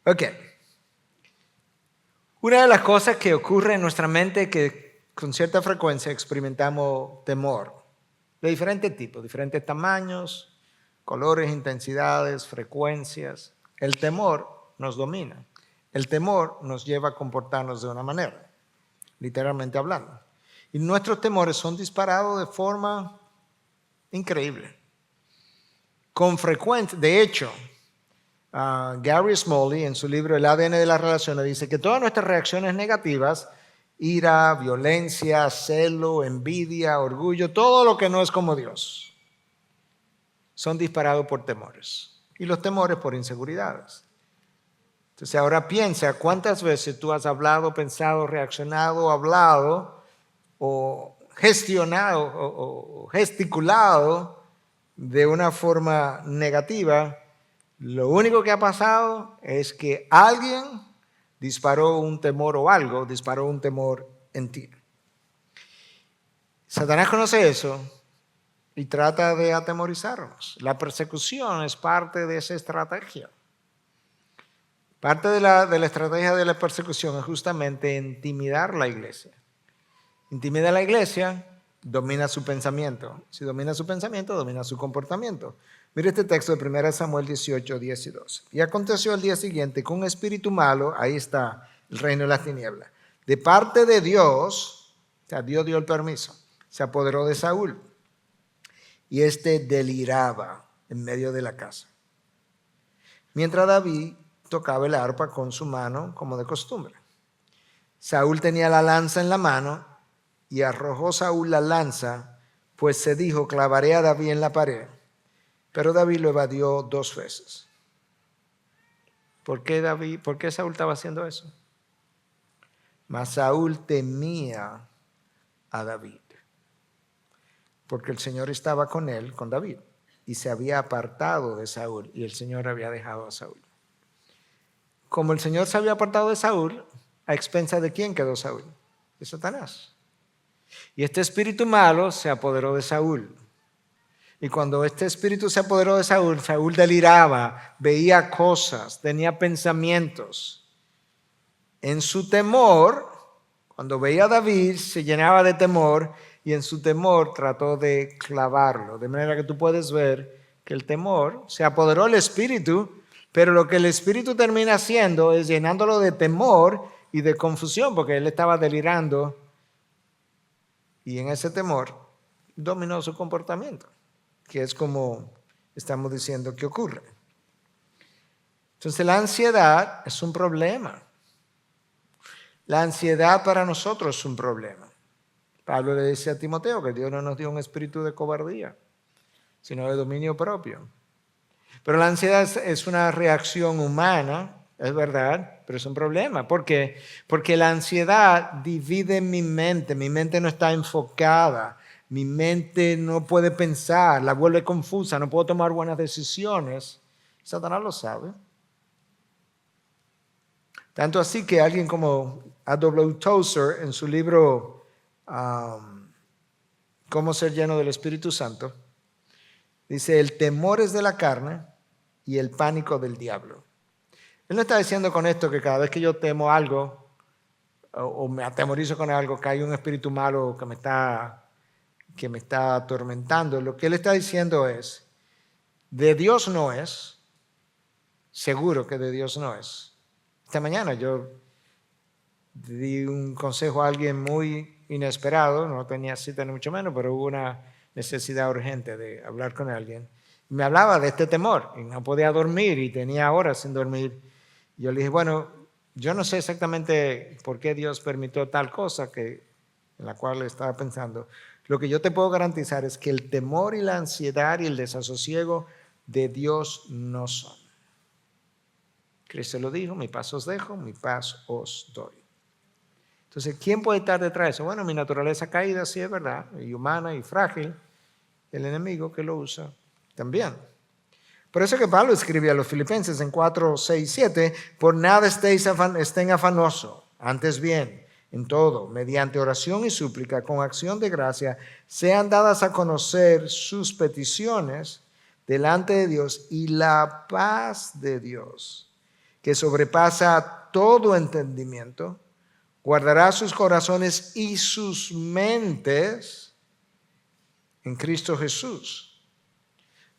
Ok. Una de las cosas que ocurre en nuestra mente es que con cierta frecuencia experimentamos temor de diferentes tipos, diferentes tamaños, colores, intensidades, frecuencias. El temor nos domina. El temor nos lleva a comportarnos de una manera, literalmente hablando. Y nuestros temores son disparados de forma increíble. Con frecuencia, de hecho, Gary Smalley en su libro El ADN de las relaciones dice que todas nuestras reacciones negativas, ira, violencia, celo, envidia, orgullo, todo lo que no es como Dios, son disparados por temores. Y los temores por inseguridades. Entonces ahora piensa cuántas veces tú has hablado, pensado, reaccionado, hablado o gestionado o gesticulado de una forma negativa, lo único que ha pasado es que alguien disparó un temor o algo, disparó un temor en ti. Satanás conoce eso y trata de atemorizarnos. La persecución es parte de esa estrategia. Parte de la estrategia de la persecución es justamente intimidar la iglesia. Intimida a la iglesia, domina su pensamiento. Si domina su pensamiento, domina su comportamiento. Mire este texto de 1 Samuel 18, 10 y 12. Y aconteció el día siguiente que un espíritu malo, ahí está el reino de las tinieblas, de parte de Dios, o sea, Dios dio el permiso, se apoderó de Saúl. Y éste deliraba en medio de la casa, mientras David tocaba el arpa con su mano como de costumbre. Saúl tenía la lanza en la mano y arrojó Saúl la lanza, pues se dijo, clavaré a David en la pared. Pero David lo evadió 2 veces. ¿Por qué Saúl estaba haciendo eso? Mas Saúl temía a David, porque el Señor estaba con él, con David, y se había apartado de Saúl, y el Señor había dejado a Saúl. Como el Señor se había apartado de Saúl, ¿a expensa de quién quedó Saúl? De Satanás. Y este espíritu malo se apoderó de Saúl. Y cuando este espíritu se apoderó de Saúl, Saúl deliraba, veía cosas, tenía pensamientos. En su temor, cuando veía a David, se llenaba de temor y en su temor trató de clavarlo. De manera que tú puedes ver que el temor se apoderó del espíritu, pero lo que el espíritu termina haciendo es llenándolo de temor y de confusión, porque él estaba delirando y en ese temor dominó su comportamiento, que es como estamos diciendo que ocurre. Entonces la ansiedad es un problema. La ansiedad para nosotros es un problema. Pablo le dice a Timoteo que Dios no nos dio un espíritu de cobardía, sino de dominio propio. Pero la ansiedad es una reacción humana, es verdad, pero es un problema. ¿Por qué? Porque la ansiedad divide mi mente no está enfocada, mi mente no puede pensar, la vuelve confusa, no puedo tomar buenas decisiones. Satanás lo sabe. Tanto así que alguien como A.W. Tozer, en su libro Cómo ser lleno del Espíritu Santo, dice, el temor es de la carne y el pánico del diablo. Él no está diciendo con esto que cada vez que yo temo algo o me atemorizo con algo, que hay un espíritu malo que me está atormentando. Lo que él está diciendo es, de Dios no es, seguro que de Dios no es. Esta mañana yo di un consejo a alguien muy inesperado, no tenía cita ni mucho menos, pero hubo una necesidad urgente de hablar con alguien. Me hablaba de este temor y no podía dormir y tenía horas sin dormir. Yo le dije, bueno, yo no sé exactamente por qué Dios permitió tal cosa en la cual estaba pensando. Lo que yo te puedo garantizar es que el temor y la ansiedad y el desasosiego de Dios no son. Cristo lo dijo, mi paz os dejo, mi paz os doy. Entonces, ¿quién puede estar detrás de eso? Bueno, mi naturaleza caída, sí es verdad, y humana y frágil. El enemigo que lo usa también. Por eso que Pablo escribe a los Filipenses en 4, 6, 7, por nada estén afanosos, antes bien, en todo, mediante oración y súplica, con acción de gracia, sean dadas a conocer sus peticiones delante de Dios y la paz de Dios, que sobrepasa todo entendimiento, guardará sus corazones y sus mentes en Cristo Jesús.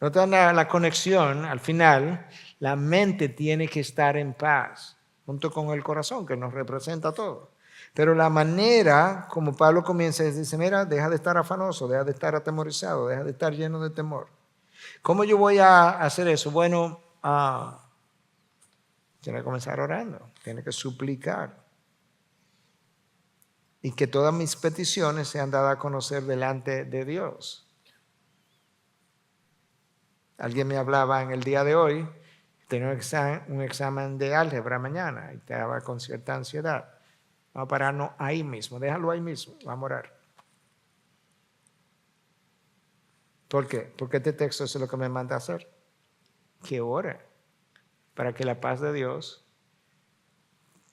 Nota la conexión, al final, la mente tiene que estar en paz, junto con el corazón, que nos representa todo. Pero la manera como Pablo comienza es decir, mira, deja de estar afanoso, deja de estar atemorizado, deja de estar lleno de temor. ¿Cómo yo voy a hacer eso? Bueno, tiene que comenzar orando, tiene que suplicar. Y que todas mis peticiones sean dadas a conocer delante de Dios. Alguien me hablaba en el día de hoy, tenía un examen de álgebra mañana y estaba con cierta ansiedad. Vamos a pararnos ahí mismo, déjalo ahí mismo, vamos a orar. ¿Por qué? Porque este texto es lo que me manda a hacer. Que ore para que la paz de Dios,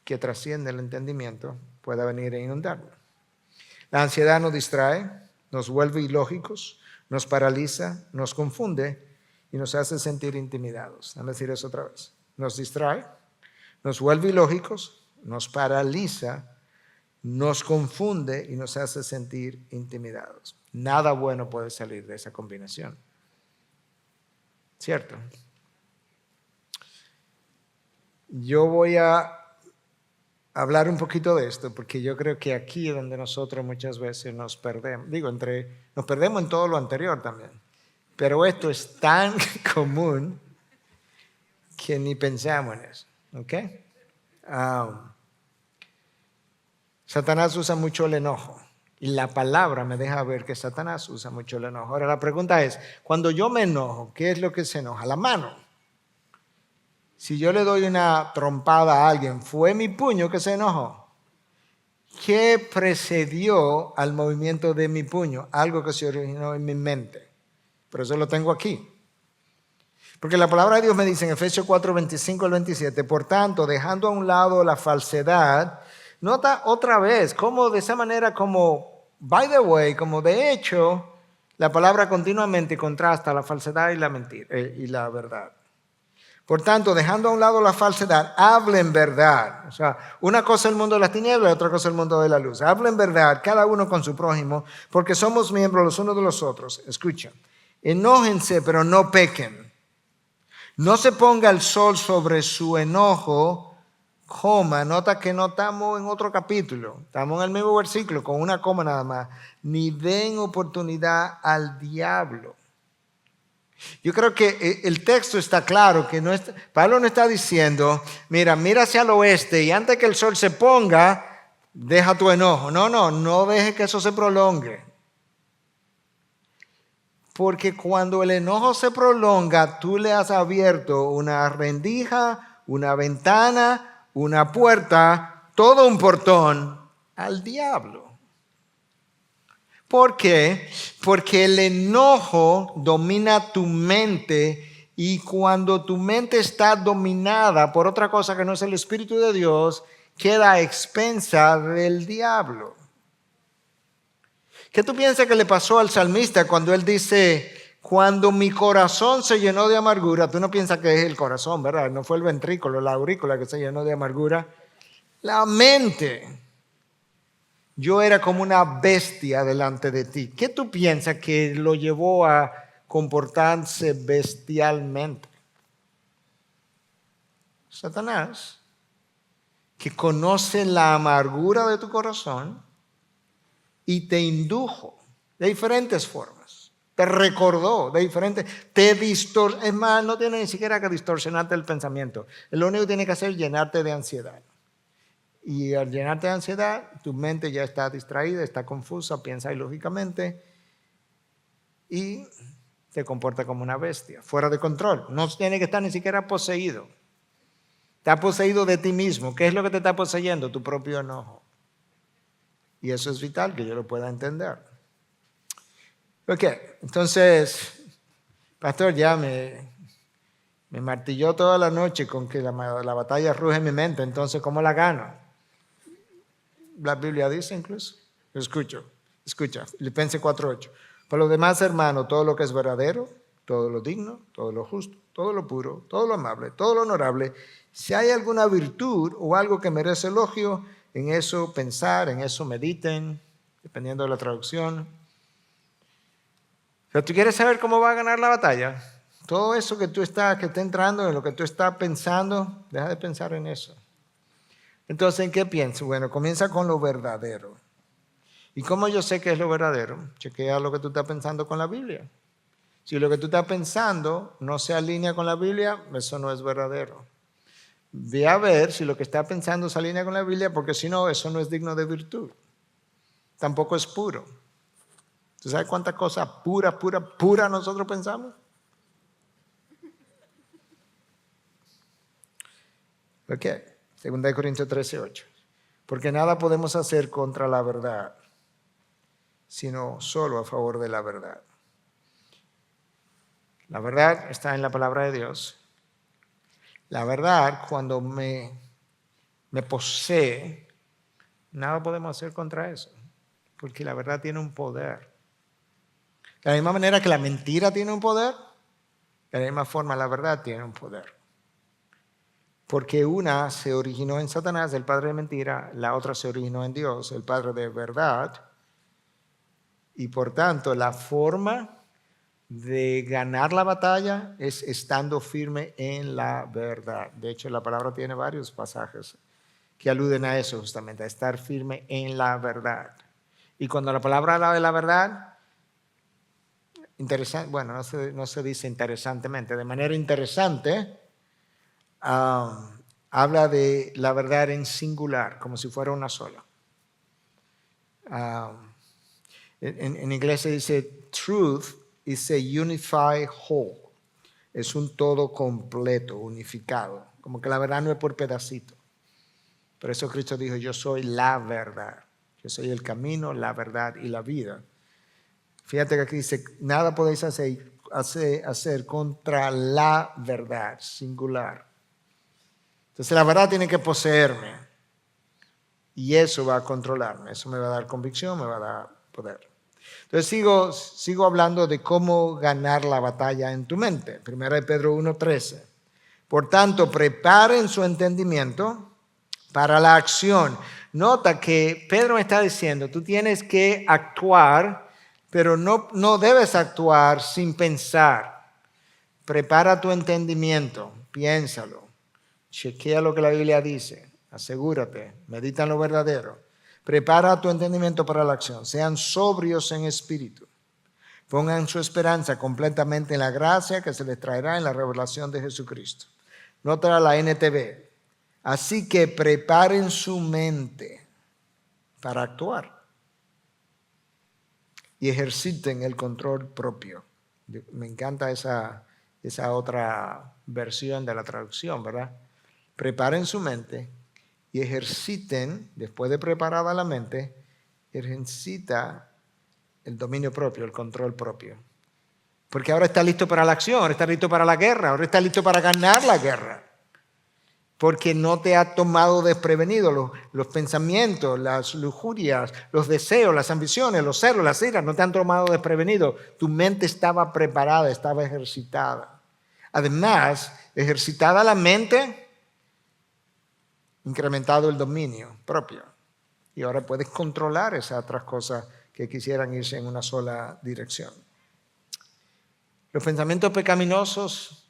que trasciende el entendimiento, pueda venir a inundarlo. La ansiedad nos distrae, nos vuelve ilógicos, nos paraliza, nos confunde y nos hace sentir intimidados. Déjame decir eso otra vez. Nos distrae, nos vuelve ilógicos, nos paraliza, nos confunde y nos hace sentir intimidados. Nada bueno puede salir de esa combinación. ¿Cierto? Yo voy a hablar un poquito de esto porque yo creo que aquí es donde nosotros muchas veces nos perdemos. Nos perdemos en todo lo anterior también. Pero esto es tan común que ni pensamos en eso. ¿Ok? Satanás usa mucho el enojo. Y la palabra me deja ver que Satanás usa mucho el enojo. Ahora la pregunta es, cuando yo me enojo, ¿qué es lo que se enoja? La mano. Si yo le doy una trompada a alguien, ¿fue mi puño que se enojó? ¿Qué precedió al movimiento de mi puño? Algo que se originó en mi mente. Por eso lo tengo aquí. Porque la palabra de Dios me dice en Efesios 4, 25 al 27, por tanto, dejando a un lado la falsedad, nota otra vez cómo de esa manera, como by the way, como de hecho, la palabra continuamente contrasta la falsedad y la mentira y la verdad. Por tanto, dejando a un lado la falsedad, hablen verdad. O sea, una cosa es el mundo de las tinieblas y otra cosa es el mundo de la luz. Hablen verdad, cada uno con su prójimo, porque somos miembros los unos de los otros. Escuchen, enójense, pero no pequen. No se ponga el sol sobre su enojo, coma. Nota que no estamos en otro capítulo, estamos en el mismo versículo, con una coma nada más. Ni den oportunidad al diablo. Yo creo que el texto está claro, que Pablo no está diciendo, mira hacia el oeste y antes que el sol se ponga, deja tu enojo. No deje que eso se prolongue. Porque cuando el enojo se prolonga, tú le has abierto una rendija, una ventana, una puerta, todo un portón al diablo. ¿Por qué? Porque el enojo domina tu mente y cuando tu mente está dominada por otra cosa que no es el Espíritu de Dios, queda a expensa del diablo. ¿Qué tú piensas que le pasó al salmista cuando él dice, cuando mi corazón se llenó de amargura? Tú no piensas que es el corazón, ¿verdad? No fue el ventrículo, la aurícula que se llenó de amargura. La mente. Yo era como una bestia delante de ti. ¿Qué tú piensas que lo llevó a comportarse bestialmente? Satanás, que conoce la amargura de tu corazón y te indujo de diferentes formas. Te recordó de diferentes, es más, no tiene ni siquiera que distorsionarte el pensamiento. Lo único que tiene que hacer es llenarte de ansiedad. Y al llenarte de ansiedad, tu mente ya está distraída, está confusa, piensa ilógicamente y te comporta como una bestia, fuera de control. No tiene que estar ni siquiera poseído. Está poseído de ti mismo. ¿Qué es lo que te está poseyendo? Tu propio enojo. Y eso es vital que yo lo pueda entender. Ok, entonces, pastor, ya me martilló toda la noche con que la batalla ruge en mi mente. Entonces, ¿cómo la gano? La Biblia dice incluso. Escucha, Filipenses 4:8. Por lo demás, hermano, todo lo que es verdadero, todo lo digno, todo lo justo, todo lo puro, todo lo amable, todo lo honorable, si hay alguna virtud o algo que merece elogio, en eso pensar, en eso mediten, dependiendo de la traducción. Pero tú quieres saber cómo va a ganar la batalla. Todo eso que está entrando, en lo que tú estás pensando, deja de pensar en eso. Entonces, ¿en qué pienso? Bueno, comienza con lo verdadero. ¿Y cómo yo sé qué es lo verdadero? Chequea lo que tú estás pensando con la Biblia. Si lo que tú estás pensando no se alinea con la Biblia, eso no es verdadero. Ve a ver si lo que estás pensando se alinea con la Biblia, porque si no, eso no es digno de virtud. Tampoco es puro. ¿Tú sabes cuántas cosas pura nosotros pensamos? Ok. 2 Corintios 13:8. Porque nada podemos hacer contra la verdad, sino solo a favor de la verdad. La verdad está en la palabra de Dios. La verdad, cuando me posee, nada podemos hacer contra eso, porque la verdad tiene un poder. De la misma manera que la mentira tiene un poder, de la misma forma la verdad tiene un poder. Porque una se originó en Satanás, el padre de mentira, la otra se originó en Dios, el padre de verdad. Y por tanto, la forma de ganar la batalla es estando firme en la verdad. De hecho, la palabra tiene varios pasajes que aluden a eso justamente, a estar firme en la verdad. Y cuando la palabra habla de la verdad, interesante, bueno, no se dice interesantemente, de manera interesante, habla de la verdad en singular, como si fuera una sola. En inglés se dice truth is a unified whole. Es un todo completo, unificado. Como que la verdad no es por pedacito. Por eso Cristo dijo, yo soy la verdad. Yo soy el camino, la verdad y la vida. Fíjate que aquí dice, nada podéis hacer contra la verdad, singular. Entonces la verdad tiene que poseerme. Y eso va a controlarme. Eso me va a dar convicción, me va a dar poder. Entonces sigo hablando de cómo ganar la batalla en tu mente. Primera de Pedro 1:13. Por tanto, preparen su entendimiento para la acción. Nota que Pedro está diciendo, tú tienes que actuar, pero no debes actuar sin pensar. Prepara tu entendimiento, piénsalo, chequea lo que la Biblia dice, asegúrate, medita en lo verdadero. Prepara tu entendimiento para la acción. Sean sobrios en espíritu. Pongan su esperanza completamente en la gracia que se les traerá en la revelación de Jesucristo. Nota la NTV. Así que preparen su mente para actuar y ejerciten el control propio. Me encanta esa otra versión de la traducción, ¿verdad? Preparen su mente y ejerciten, después de preparada la mente, ejercita el dominio propio, el control propio. Porque ahora está listo para la acción, ahora está listo para la guerra, ahora está listo para ganar la guerra. Porque no te ha tomado desprevenido los pensamientos, las lujurias, los deseos, las ambiciones, los celos, las iras, no te han tomado desprevenido. Tu mente estaba preparada, estaba ejercitada. Además, ejercitada la mente, incrementado el dominio propio. Y ahora puedes controlar esas otras cosas que quisieran irse en una sola dirección. Los pensamientos pecaminosos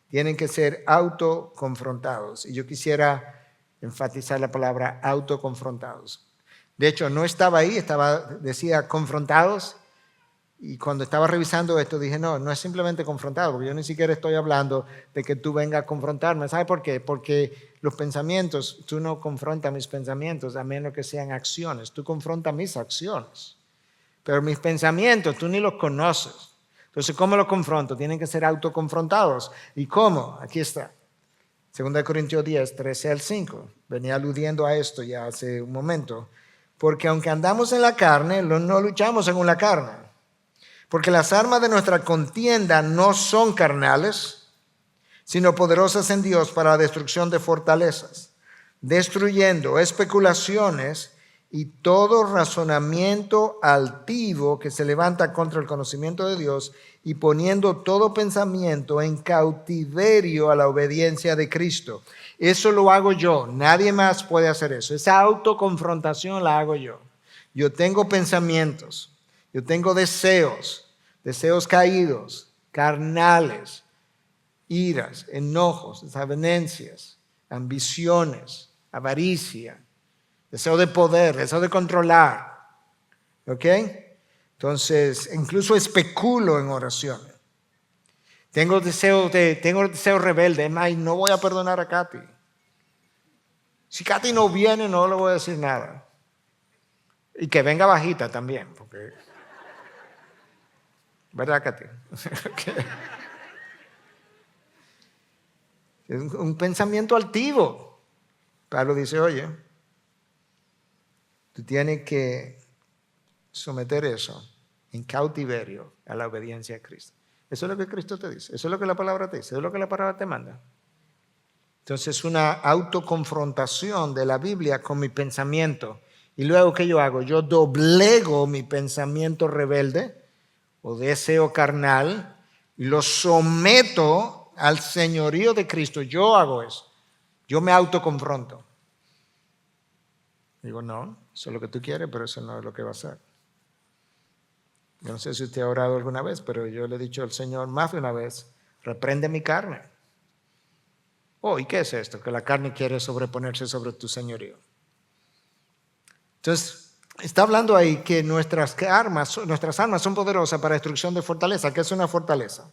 tienen que ser autoconfrontados. Y yo quisiera enfatizar la palabra autoconfrontados. De hecho, no estaba ahí, decía confrontados. Y cuando estaba revisando esto dije, no es simplemente confrontado, porque yo ni siquiera estoy hablando de que tú vengas a confrontarme. ¿Sabe por qué? Porque los pensamientos, tú no confrontas mis pensamientos a menos que sean acciones. Tú confrontas mis acciones. Pero mis pensamientos, tú ni los conoces. Entonces, ¿cómo los confronto? Tienen que ser autoconfrontados. ¿Y cómo? Aquí está. 2 Corintios 10, 13 al 5. Venía aludiendo a esto ya hace un momento. Porque aunque andamos en la carne, no luchamos según la carne. Porque las armas de nuestra contienda no son carnales, sino poderosas en Dios para la destrucción de fortalezas, destruyendo especulaciones y todo razonamiento altivo que se levanta contra el conocimiento de Dios y poniendo todo pensamiento en cautiverio a la obediencia de Cristo. Eso lo hago yo, nadie más puede hacer eso. Esa autoconfrontación la hago yo. Yo tengo pensamientos, yo tengo deseos caídos, carnales, iras, enojos, desavenencias, ambiciones, avaricia, deseo de poder, deseo de controlar. ¿Ok? Entonces, incluso especulo en oraciones. Tengo deseo rebelde. Es más, no voy a perdonar a Katy. Si Katy no viene, no le voy a decir nada. Y que venga bajita también, porque... ¿Verdad, Katy? Okay. Es un pensamiento altivo. Pablo dice, oye, tú tienes que someter eso en cautiverio a la obediencia a Cristo. Eso es lo que Cristo te dice, eso es lo que la palabra te dice, eso es lo que la palabra te manda. Entonces, una autoconfrontación de la Biblia con mi pensamiento. Y luego, ¿qué yo hago? Yo doblego mi pensamiento rebelde o deseo carnal y lo someto al señorío de Cristo. Yo hago eso. Yo me autoconfronto. Digo, no, eso es lo que tú quieres, pero eso no es lo que va a ser. Yo no sé si usted ha orado alguna vez, pero yo le he dicho al Señor más de una vez, reprende mi carne. Oh, ¿y qué es esto? Que la carne quiere sobreponerse sobre tu señorío. Entonces, está hablando ahí que nuestras armas son poderosas para destrucción de fortaleza. ¿Qué es una fortaleza?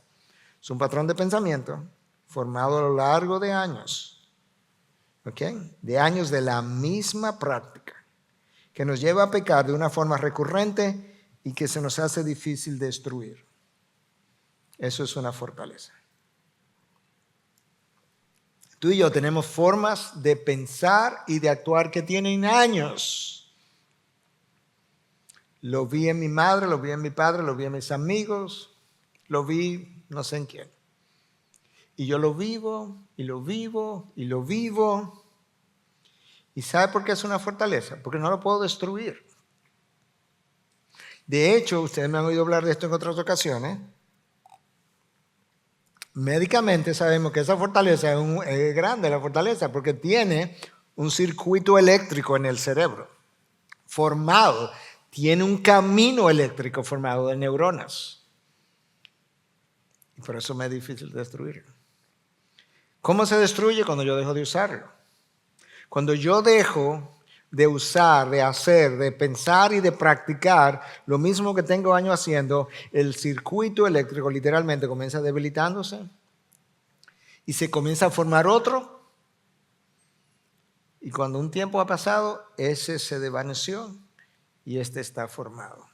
Es un patrón de pensamiento formado a lo largo de años. ¿Ok? De años de la misma práctica, que nos lleva a pecar de una forma recurrente y que se nos hace difícil destruir. Eso es una fortaleza. Tú y yo tenemos formas de pensar y de actuar que tienen años. Lo vi en mi madre, lo vi en mi padre, lo vi en mis amigos, lo vi no sé en quién. Y yo lo vivo, y lo vivo, y lo vivo. ¿Y sabe por qué es una fortaleza? Porque no lo puedo destruir. De hecho, ustedes me han oído hablar de esto en otras ocasiones. Médicamente sabemos que esa fortaleza es grande, la fortaleza, porque tiene un circuito eléctrico en el cerebro formado, tiene un camino eléctrico formado de neuronas. Y por eso me es difícil destruirlo. ¿Cómo se destruye? Cuando yo dejo de usarlo. Cuando yo dejo de usar, de hacer, de pensar y de practicar lo mismo que tengo años haciendo, el circuito eléctrico literalmente comienza debilitándose y se comienza a formar otro. Y cuando un tiempo ha pasado, ese se desvaneció y este está formado.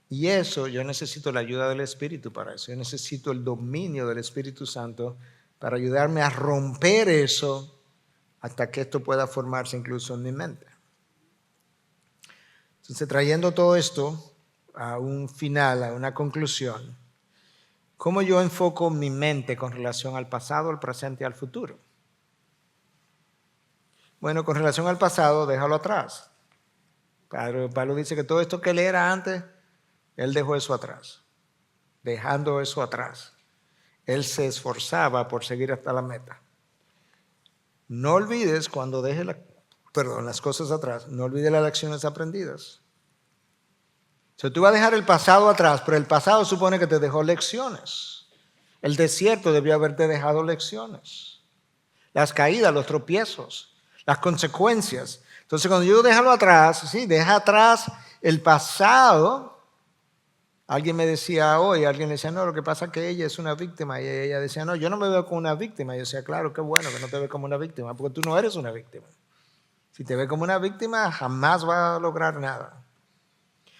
Y eso, yo necesito la ayuda del Espíritu para eso. Yo necesito el dominio del Espíritu Santo para ayudarme a romper eso hasta que esto pueda formarse incluso en mi mente. Entonces, trayendo todo esto a un final, a una conclusión, ¿cómo yo enfoco mi mente con relación al pasado, al presente y al futuro? Bueno, con relación al pasado, déjalo atrás. Pablo dice que todo esto que él era antes, él dejó eso atrás. Dejando eso atrás, él se esforzaba por seguir hasta la meta. No olvides cuando dejes las cosas atrás, no olvides las lecciones aprendidas. O sea, tú vas a dejar el pasado atrás, pero el pasado supone que te dejó lecciones. El desierto debió haberte dejado lecciones. Las caídas, los tropiezos, las consecuencias. Entonces, cuando yo déjalo atrás, sí, deja atrás el pasado. Alguien me decía hoy, alguien le decía, no, lo que pasa es que ella es una víctima. Y ella decía, no, yo no me veo como una víctima. Y yo decía, claro, qué bueno que no te ves como una víctima, porque tú no eres una víctima. Si te ves como una víctima, jamás vas a lograr nada.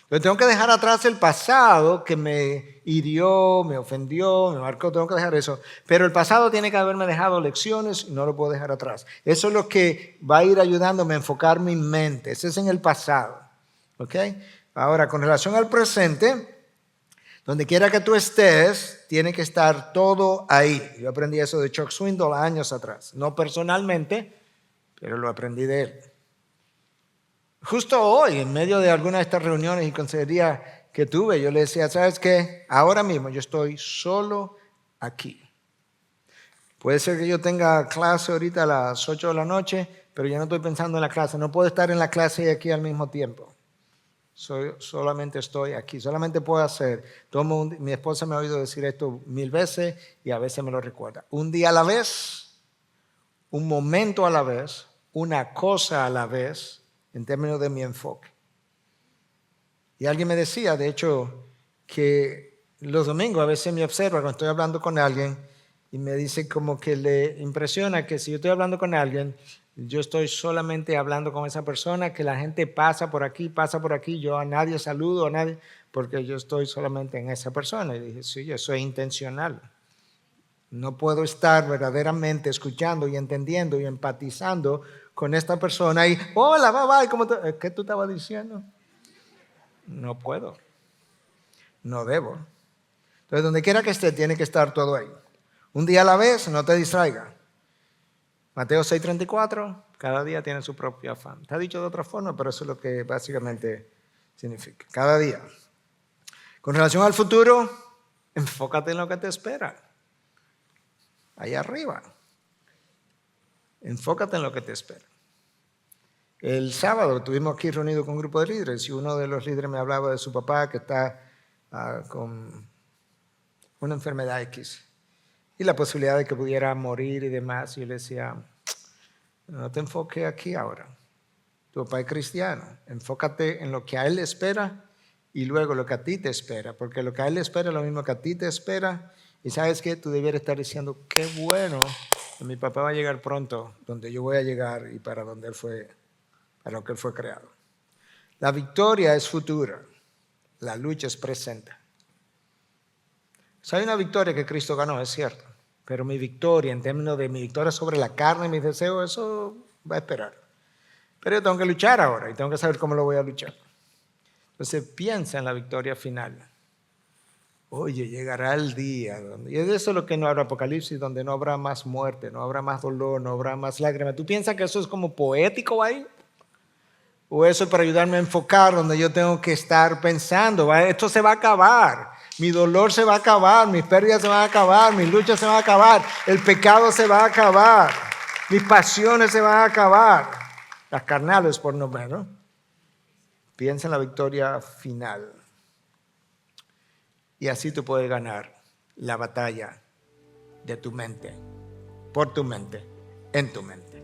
Yo tengo que dejar atrás el pasado que me hirió, me ofendió, me marcó, tengo que dejar eso. Pero el pasado tiene que haberme dejado lecciones y no lo puedo dejar atrás. Eso es lo que va a ir ayudándome a enfocar mi mente. Ese es en el pasado. ¿Ok? Ahora, con relación al presente, donde quiera que tú estés, tiene que estar todo ahí. Yo aprendí eso de Chuck Swindoll años atrás. No personalmente, pero lo aprendí de él. Justo hoy, en medio de alguna de estas reuniones y consejería que tuve, yo le decía, ¿sabes qué? Ahora mismo yo estoy solo aquí. Puede ser que yo tenga clase ahorita a las 8 de la noche, pero yo no estoy pensando en la clase. No puedo estar en la clase y aquí al mismo tiempo. Solamente estoy aquí, solamente puedo hacer. Mi esposa me ha oído decir esto 1000 veces y a veces me lo recuerda. Un día a la vez, un momento a la vez, una cosa a la vez, en términos de mi enfoque. Y alguien me decía, de hecho, que los domingos a veces me observa cuando estoy hablando con alguien y me dice como que le impresiona que si yo estoy hablando con alguien, yo estoy solamente hablando con esa persona, que la gente pasa por aquí, yo a nadie saludo, a nadie, porque yo estoy solamente en esa persona. Y dije, sí, eso es intencional. No puedo estar verdaderamente escuchando y entendiendo y empatizando con esta persona y, hola, bye, ¿cómo te? ¿Qué tú estabas diciendo? No puedo, no debo. Entonces, donde quiera que esté, tiene que estar todo ahí. Un día a la vez, no te distraiga. Mateo 6:34, cada día tiene su propio afán. Está dicho de otra forma, pero eso es lo que básicamente significa. Cada día. Con relación al futuro, enfócate en lo que te espera. Ahí arriba. Enfócate en lo que te espera. El sábado estuvimos aquí reunidos con un grupo de líderes y uno de los líderes me hablaba de su papá que está con una enfermedad X y la posibilidad de que pudiera morir y demás. Y yo le decía, no te enfoques aquí ahora. Tu papá es cristiano. Enfócate en lo que a él le espera y luego lo que a ti te espera. Porque lo que a él le espera es lo mismo que a ti te espera. Y sabes que tú debieras estar diciendo, qué bueno, que mi papá va a llegar pronto, donde yo voy a llegar y para donde él fue, para lo que él fue creado. La victoria es futura. La lucha es presente. Hay una victoria que Cristo ganó, es cierto. Pero mi victoria, en términos de mi victoria sobre la carne y mis deseos, eso va a esperar. Pero yo tengo que luchar ahora y tengo que saber cómo lo voy a luchar. Entonces piensa en la victoria final. Oye, llegará el día, y es eso lo que no habrá Apocalipsis, donde no habrá más muerte, no habrá más dolor, no habrá más lágrimas. ¿Tú piensas que eso es como poético ahí? ¿O eso es para ayudarme a enfocar donde yo tengo que estar pensando? Esto se va a acabar, mi dolor se va a acabar, mis pérdidas se van a acabar, mis luchas se van a acabar, el pecado se va a acabar, mis pasiones se van a acabar, las carnales por no menos. Piensa en la victoria final. Y así tú puedes ganar la batalla de tu mente, por tu mente, en tu mente.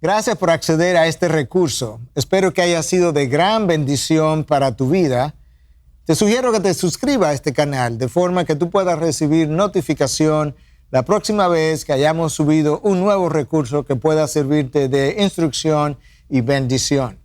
Gracias por acceder a este recurso. Espero que haya sido de gran bendición para tu vida. Te sugiero que te suscribas a este canal de forma que tú puedas recibir notificación la próxima vez que hayamos subido un nuevo recurso que pueda servirte de instrucción y bendición.